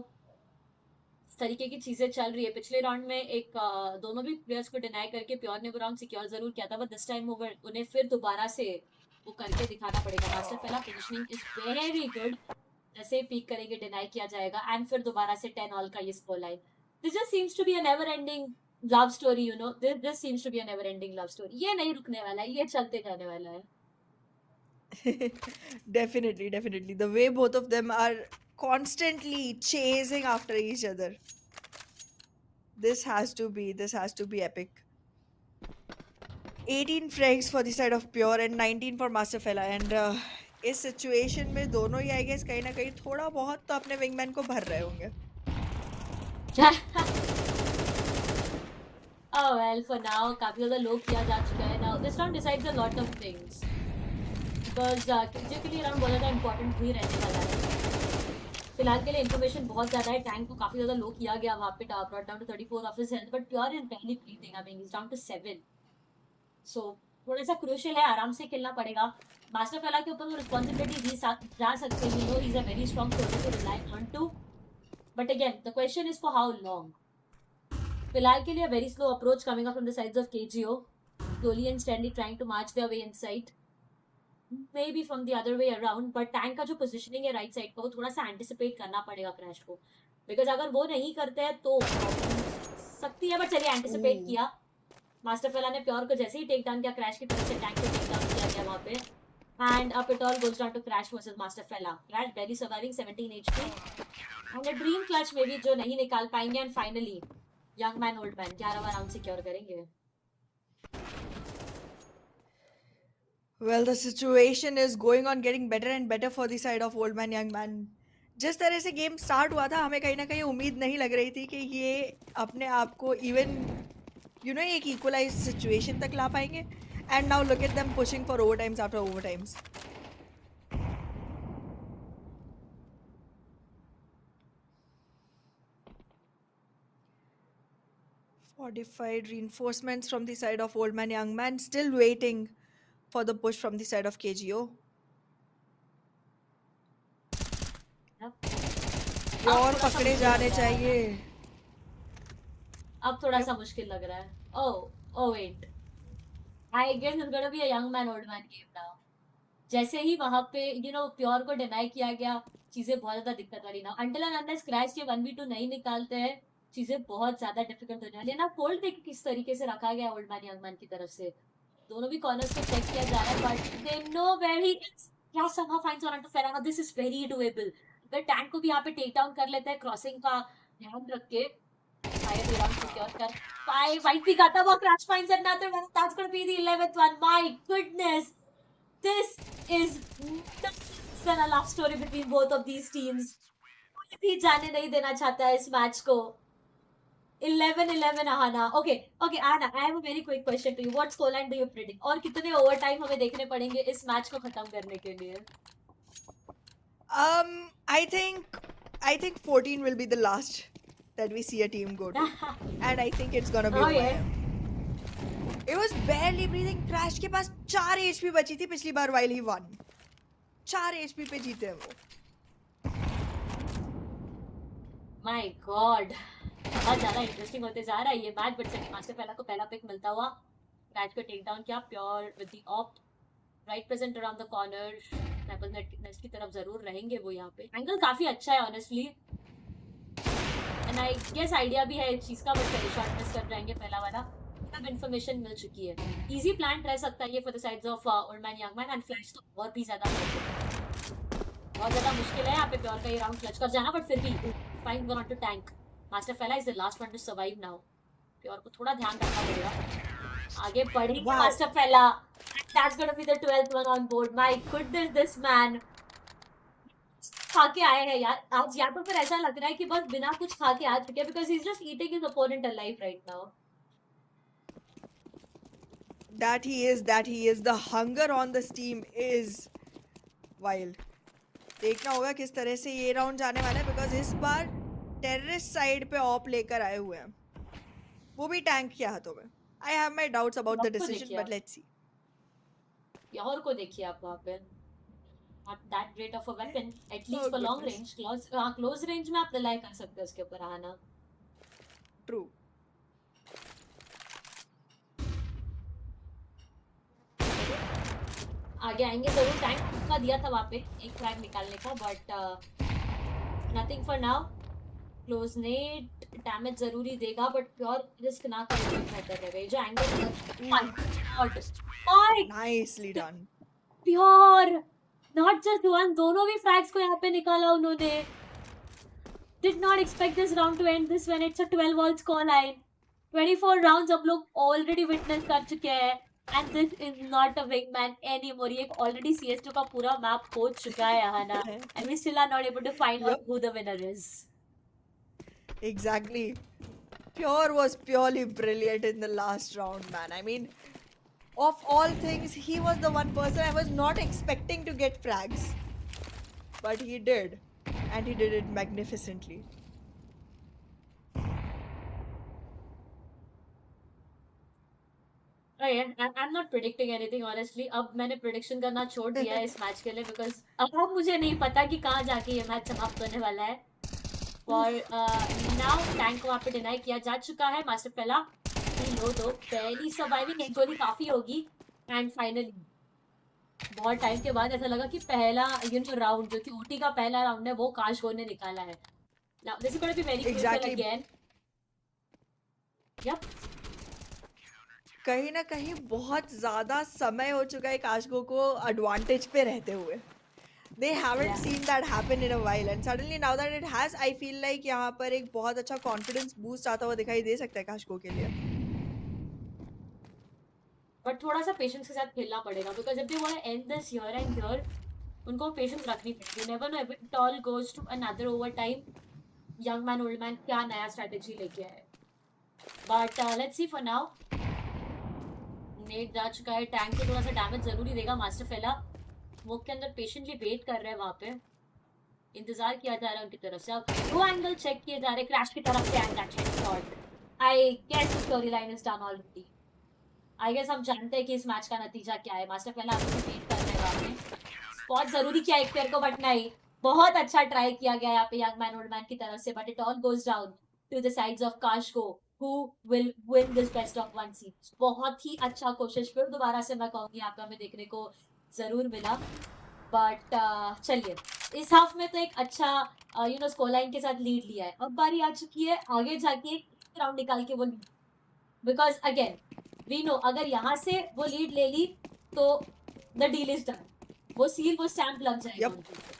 इस तरीके की चीजें चल रही है. पिछले राउंड में एक दोनों भी प्लेयर्स को डिनाई करके प्योर ने वो राउंड सिक्योर जरूर किया था, बट दिस टाइम उन्हें फिर दोबारा से वो करके दिखाना पड़ेगा. मास्टर फेला पोजीशनिंग इज वेरी गुड. जैसे ही पीक करेंगे डिनाई किया जाएगा एंड फिर दोबारा से 10 ऑल का ये score line. This just seems to be a never ending love story, you know. This seems to be a never ending love story. ये नहीं रुकने वाला है, ये चलते जाने वाला है. Definitely. The way both of them are constantly chasing after each other. This has to be epic. 18 frags for the side of Pure and 19 for Master Fella. And इस सिचुएशन में दोनों ही आई गेस कहीं ना कहीं थोड़ा बहुत तो अपने विंगमैन को भर रहे होंगे. Oh well, for now काफी ज़्यादा लो किया जा चुका है. Now this round decides a lot of things. Because KJ के लिए राउंड बहुत ज़्यादा इंपॉर्टेंट भी रहने वाला है. फिलहाल के लिए इन्फॉर्मेशन बहुत ज़्यादा है. टैंक को काफ़ी ज़्यादा लो किया गया वहाँ पे, brought down to 34 of his health, but Pure is barely breathing. I mean, he's down to 7. So थोड़ा सा क्रूशियल है, आराम से खेलना पड़ेगा. मास्टर फेला के ऊपर वो रिस्पॉन्सिबिलिटी दी जा सकते हैं. You know, he's a very strong shoulder to rely on to. But again, the question is for how long. फिलहाल के लिए very slow approach coming up from the sides of KGO, slowly and steadily trying to march their way inside. Maybe from the other way around, but tank का जो positioning है right side का वो थोड़ा सा एंटिसिपेट करना पड़ेगा crash को, बिकॉज अगर वो नहीं करते हैं तो सकती है. बट चलिए एंटिसिपेट किया. मास्टर फेला ने प्योर को जैसे ही टेक डाउन किया, क्रैश की तरफ से टैंक को टेक डाउन किया गया वहाँ पे. And up it all goes down to Crash versus Master Fella. Crash barely surviving 17 HP and a dream clutch may be जो नहीं निकाल पाएंगे. And finally Young man old Man 11वां राउंड सिक्योर करेंगे. Well, the situation is going on getting better and better for the side of old man young man. जिस तरह से game start हुआ था हमें कहीं ना कहीं उम्मीद नहीं लग रही थी कि ये अपने आप को इवन एक इक्वलाइज सिचुएशन तक ला पाएंगे. And now look at them pushing for over times after over times. Fortified reinforcements from the side of old man young man, still waiting for the push from the side of KGO. और पकड़े जाने चाहिए. अब थोड़ा सा मुश्किल लग रहा है. Oh wait, I guess it's gonna be a young man old man game now. जैसे ही वहाँ पे प्योर को डिनाई किया गया, चीजें बहुत ज्यादा दिक्कत वाली ना. Until and unless क्रैश के 1v2 नहीं निकालते हैं, चीजें बहुत ज्यादा डिफिकल्ट होने वाली है ना. फोल्ड देखिए किस तरीके से रखा गया ओल्ड मैन यंग मैन की तरफ से. दोनों भी कॉर्नर्स को चेक किया जा रहा है, but they know where he is. क्या somehow finds on to Ferrana. This is very doable. अगर टैंक को भी यहाँ पे टेक डाउन कर लेता है क्रॉसिंग का ध्यान रख के, शायद ये राउंड सिक्योर कर पाए. वाइट पिक आता हुआ crash finds another one. That's going to be the 11th one. My goodness, this is a love story between both of these teams. कोई भी जाने नहीं देना चाहता है इस मैच को. 11-11 Ahana. Okay, Ahana, I have a very quick question to you. What scoreline do you predict? और कितने ओवरटाइम हमें देखने पड़ेंगे इस मैच को खत्म करने के लिए? I think 14 will be the last that we see a team go to. And I think it's gonna be OIM. It was barely breathing. Crash के पास 4 HP बची थी पिछली बार while he won. 4 HP पे जीते हैं वो. My God. बहुत ज्यादा इंटरेस्टिंग होते जा रहा है ये मैच. बट चलिए मास्टर फेला को पहला पिक मिलता हुआ. क्रैश को टेक डाउन किया. Pure with the opt right present around the corner. Triple net की तरफ जरूर रहेंगे वो यहाँ पे. एंगल काफी अच्छा है honestly, and I guess idea भी है इस चीज का. बट पहले शॉट मिस कर जाएंगे पहला वाला. अब इन्फॉर्मेशन मिल चुकी है. इजी प्लान रह सकता है ये for the sides of old man young man. And flash तो बहुत भी ज्यादा मुश्किल है यहाँ पे प्योर का ये राउंड क्लच कर जाना. बट फिर भी find one on two tank. Master फेला is the last one to survive now. Pure को थोड़ा ध्यान रखना पड़ेगा. आगे बढ़ेंगे मास्टर फेला. That's going to be the 12th one on board. My goodness, this man खा के आए हैं यार आज, या तो फिर ऐसा लग रहा है कि बस बिना कुछ खा के आ चुके हैं, because he's just eating his opponent alive right now. That he is. The hunger on this team is wild. देखना होगा किस तरह से ये राउंड जाने वाला है, बिकॉज इस बार टेररिस्ट साइड पे ऑप लेकर आए हुए हैं, वो भी टैंक के हाथों में. I have my doubts about the decision, but let's C. Pure को देखिए आप वहाँ पे, not that great of a weapon, at least Oh for long goodness. range. close range में आप रिलाई कर सकते हो उसके ऊपर आना. ट्रू. आगे आएंगे जरूर, टैंक का दिया था वहाँ पे एक फ्रैग निकालने का, but nothing for now. Close net damage जरूरी देगा, बट प्योर रिस्क ना करके बेहतर रहेगा. ये जो angle nicely done. Pure not just one, दोनों भी फ्रैग्स को यहाँ पे निकाला उन्होंने. Did not expect this round to end this when it's a 12 all score line. 24 rounds हम लोग ऑलरेडी विटनेस कर चुके हैं, and this is not a wingman anymore. ये ऑलरेडी CS2 का पूरा मैप हो चुका है यहाँ ना, and we still are not able to find out who the winner is. Exactly. Pure was purely brilliant in the last round, man. I mean, of all things, he was the one person I was not expecting to get frags. But he did. And he did it magnificently. I'm not predicting anything honestly. अब मैंने prediction करना छोड़ दिया है इस match के लिए, because अब मुझे नहीं पता कि कहाँ जाके ये मैच समाप्त होने वाला है. और नाउ टैंक को वहाँ पे डिनाई किया जा चुका है. मास्टर पहला लो दो, पहली सर्वाइविंग एक गोली काफी होगी. एंड फाइनली बहुत टाइम के बाद ऐसा लगा कि पहला राउंड जो कि ओटी का पहला राउंड है वो काश गो ने निकाला है. Now this is gonna be very crucial again. Yup, कहीं ना कहीं बहुत ज़्यादा समय हो चुका है काशगो को एडवांटेज पे रहते हुए. They haven't seen that happen in a while, and suddenly now that it has, I feel like यहाँ पर एक बहुत अच्छा confidence boost आता हुआ दिखाई दे सकता है काशगो के लिए. बट थोड़ा सा पेशेंस के साथ खेलना पड़ेगा, because if they want to end this here and here, उनको पेशेंस रखनी पड़ेगी. You never know if it all goes to another overtime. Young man old man क्या नया स्ट्रेटजी लेके आए. But let's see for now. नेट जा चुका है, टैंक को थोड़ा सा डैमेज जरूरी देगा. मास्टर फेला स्मोक के अंदर पेशेंटली वेट कर रहे हैं, वहां पे इंतजार किया जा रहा है उनकी तरफ से. अब दो एंगल चेक किए जा रहे हैं क्रैश की तरफ से, and that shot. I guess the story line is done already. I guess हम जानते हैं कि इस मैच का नतीजा क्या है. मास्टर पहला आपको वेट कर रहे हैं वहां पे. स्पॉट जरूरी किया एक पेयर को, बट नहीं, बहुत अच्छा ट्राई किया गया यहाँ पे यंग मैन ओल्ड मैन की तरफ से. But it all goes down to the sides of काशगो, who will win this best of one series. बहुत ही अच्छा कोशिश फिर दोबारा से मैं कहूँगी यहाँ पे हमें देखने को जरूर मिला. बट चलिए, इस हाफ में तो एक अच्छा स्कोर लाइन के साथ लीड लिया है. अब बारी आ चुकी है आगे जाके एक राउंड निकाल के वो lead, because again we know अगर यहाँ से वो लीड ले ली तो द डील इज डन. वो सील, वो स्टैंप लग जाएगा उनके ऊपर.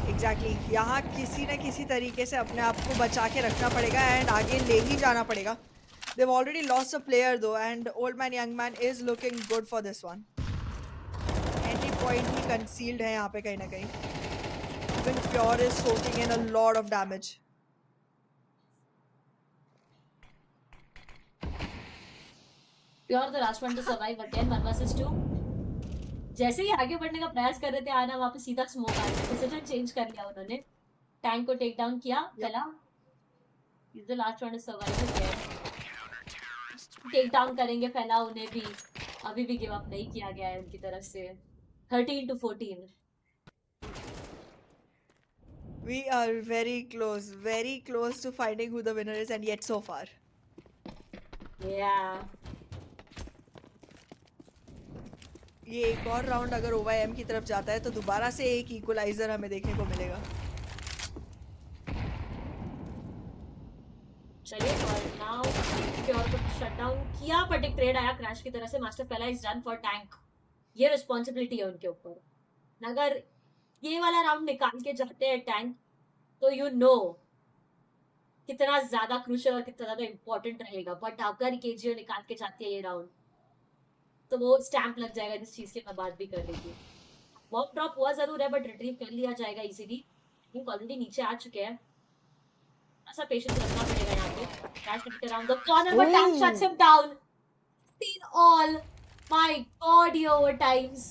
एग्जैक्टली यहाँ किसी न किसी तरीके से अपने आप को बचा के रखना पड़ेगा एंड आगे ले ही जाना पड़ेगा. They've already lost a player though, and old man young man is looking good for this one. Entry point he concealed है यहाँ पे कहीं ना कहीं. Even Pure is soaking in a lot of damage. Pure the last one to survive again, 1 versus 2. जैसे ही आगे बढ़ने का प्रयास कर रहे थे आना, वहां पे सीधा स्मोक आ गया. डिसीजन चेंज कर लिया उन्होंने. टैंक को टेक डाउन किया पहला. Is the last one to survive again. Take down करेंगे पहला उन्हें भी. अभी भी गिव अप नहीं किया गया है उनकी तरफ से. 13-14. We are very close to finding who the winner is, and yet so far. Yeah. ये एक और राउंड अगर OYM की तरफ जाता है तो दोबारा से एक इक्वलाइजर हमें देखने को मिलेगा. चलिए, और नाउ प्योर को शट डाउन किया, बट एक ट्रेड आया क्रैश की तरफ से. मास्टर पहला इज डन फॉर टैंक. ये रिस्पॉन्सिबिलिटी है उनके ऊपर. अगर ये वाला राउंड निकाल के जाते हैं टैंक, तो यू नो कितना ज्यादा क्रूशियल और कितना ज्यादा इंपॉर्टेंट रहेगा. बट अगर केजीओ निकाल के जाती है ये राउंड, तो वो स्टैंप लग जाएगा जिस चीज की मैं बात भी कर रही थी. बॉम्ब ड्रॉप हुआ जरूर है बट रिट्रीव कर लिया जाएगा इजीली। थिंक ऑलरेडी नीचे आ चुके हैं, ऐसा पेशेंस रखना पड़ेगा यहाँ पे। Crash can hit around the corner but Tank shuts him down. 15 all. My God, ये overtimes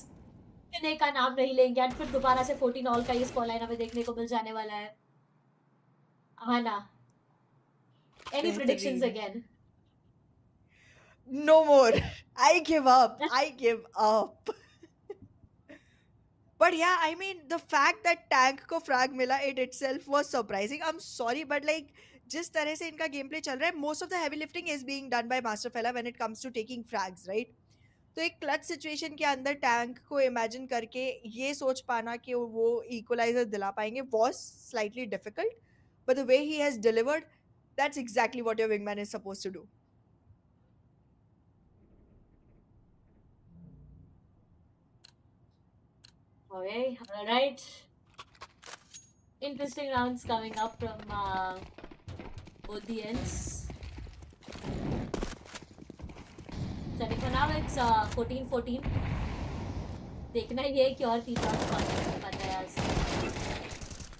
इतने का नाम नहीं लेंगे एंड फिर दोबारा से 14 ऑल का ये स्कोर लाइन हमें देखने को मिल जाने वाला है। आना, any predictions again? No more. I give up. I give up. But yeah, I mean, the fact that Tank को frag मिला, it itself was surprising. I'm sorry, but like, जिस तरह से इनका gameplay चल रहा है, most of the heavy lifting is being done by Master Fella when it comes to taking frags, right? तो एक क्लच सिचुएशन के अंदर टैंक को इमेजिन करके ये सोच पाना कि वो इक्वलाइजर दिला पाएंगे was slightly difficult, but the way he has delivered, that's exactly what your wingman is supposed to do. Okay, all right. Interesting rounds coming up from both the ends. So for now it's 14-14. देखना ही है कि और 3 rounds कौन कर पाता है यहाँ से।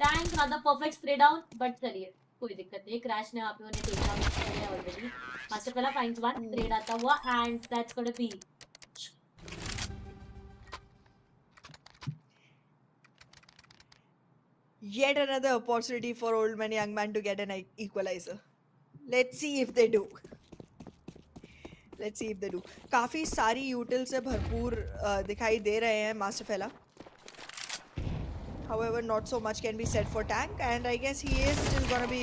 Tank rather perfect spray down, but चलिए कोई दिक्कत नहीं। क्रैश ने वहाँ पे उन्हें टेक डाउन कर लिया ऑलरेडी। मास्टर पहला finds one, ट्रेड आता हुआ and that's gonna be Yet another opportunity for old man, young man to get an equalizer. Let's see if they do. Let's see if they do. काफी सारी यूटिल से भरपूर दिखाई दे रहे हैं मास्टर फेला. However, not so much can be said for Tank, and I guess he is still gonna be,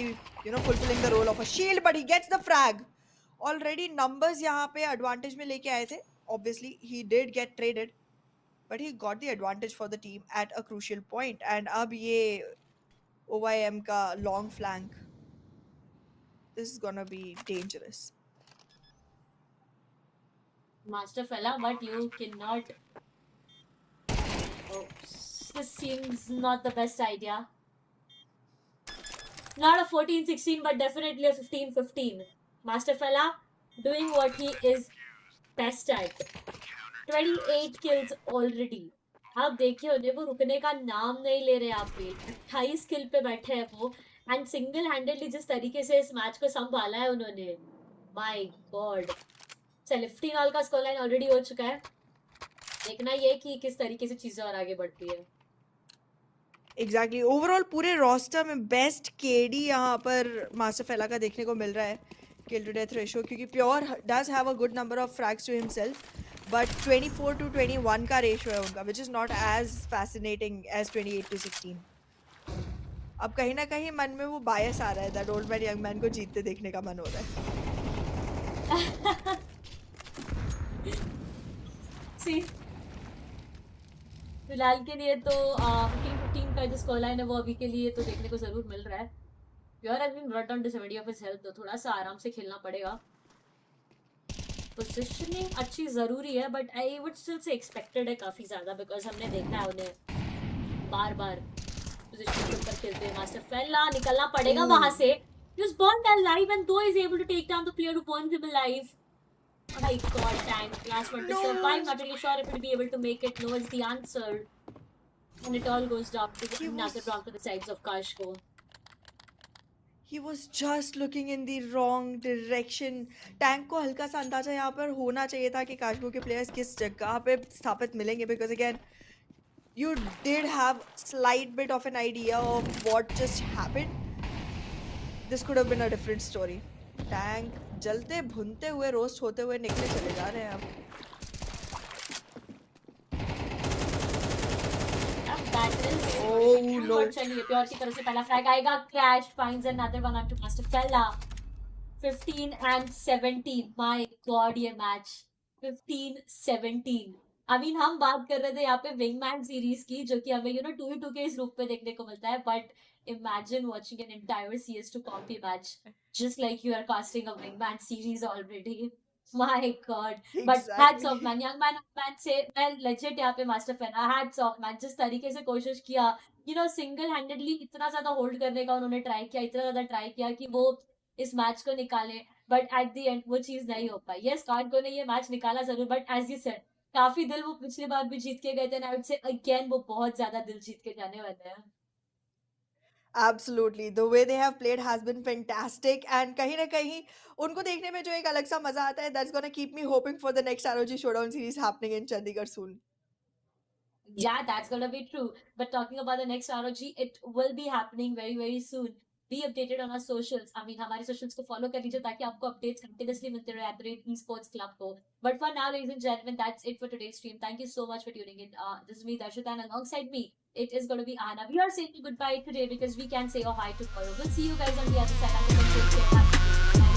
fulfilling the role of a shield, but he gets the frag. Already numbers यहाँ पे advantage में लेके आए थे. Obviously, he did get traded, but he got the advantage for the team at a crucial point. And अब ये OYM का long flank. This is gonna be dangerous. Master fella, but you cannot. Oh, this seems not the best idea. Not a 14-16, but definitely a 15-15. Master fella doing what he is best at. 28 kills already. आप देखिए उन्हें वो रुकने का नाम नहीं ले रहे आप पे। 28 किल पे बैठे हैं वो एंड सिंगल हैंडेडली जिस तरीके से इस मैच को संभाला है उन्होंने, माय गॉड। चलिए 15 ऑल का स्कोर लाइन ऑलरेडी हो चुका है, देखना ये कि किस तरीके से चीजें और आगे बढ़ती है। Exactly. Overall पूरे रोस्टर में बेस्ट केडी यहाँ पर मास्टर फेला का देखने को मिल रहा है किल टू डेथ रेशियो, क्योंकि pure does have a good number of frags to himself, but 24 to 21 का रेशियो है उनका, which is not as fascinating as 28 to 16. अब कहीं ना कहीं मन में वो बायस आ रहा है that old man young man को जीतते देखने का मन हो रहा है. See, फिलहाल के लिए तो 15-15 का जो स्कोर लाइन है वो अभी के लिए तो देखने को जरूर मिल रहा है. Pure has been brought down to 70 of his health, तो थोड़ा सा आराम से खेलना पड़ेगा. पोजीशनिंग अच्छी जरूरी है but I would still say expected है काफी ज्यादा, बिकॉज हमने देखा है उन्हें बार बार पोजीशन के ऊपर खेलते हुए. मास्टर फेला निकलना पड़ेगा वहां से. He was burned alive and though he's able to take down the player who burned him alive. Oh my god, Tank. Last one to survive. Not really sure if he'll be able to make it. No is the answer. And it all goes down to another round to the sides of Kashko. He was just looking in the wrong direction. Tank को हल्का सा अंदाजा यहाँ पर होना चाहिए था कि काशगो के प्लेयर्स किस जगह पे स्थापित मिलेंगे, because again you did have slight bit of an idea of what just happened. This could have been a different story. Tank जलते भुनते हुए रोस्ट होते हुए निकले चले जा रहे हैं अब. Oh no. चलिए प्योर की तरफ से पहला फ्रैग आएगा. Crash finds another one onto Master Fella. 15 and 17. My God, ये मैच 15-17. I mean, हम बात कर रहे थे यहाँ पे विंगमैन सीरीज की, जो कि हमें 2v2 के इस रूप पे देखने को मिलता है, but imagine watching an entire CS2 compy match just like you are casting a wingman series already. My God. Exactly. But hats off man, young man से मैं legit यहाँ पे master fan, hats off man. जिस तरीके से कोशिश किया single handedly इतना ज्यादा होल्ड करने का उन्होंने ट्राई किया, इतना ज्यादा ट्राई किया कि वो इस मैच को निकाले, बट एट द एंड वो चीज नहीं हो पाई. यस कार्गो ने ये मैच निकाला जरूर, बट एज यू सेड काफी दिल वो पिछली बार भी जीत के गए थे, and I would say again वो बहुत ज्यादा दिल जीत के जाने वाले हैं. Absolutely the way they have played has been fantastic and कहीं ना कहीं उनको देखने में जो एक अलग सा मजा आता है that's gonna keep me hoping for the next ROG showdown series happening in Chandigarh soon. Yeah, that's gonna be true. But talking about the next ROG, it will be happening very, very soon. Be updated on our socials. I mean, हमारे socials को follow कर लीजिए ताकि आपको updates continuously मिलते रहे at the rate Esports Club को. But for now, ladies and gentlemen, that's it for today's stream. Thank you so much for tuning in. This is me, Darshita, and alongside me, it is going to be Anna. We are saying goodbye today because we can say oh hi tomorrow. We'll see you guys on the other side. Until then, take care. Have a good day. Bye.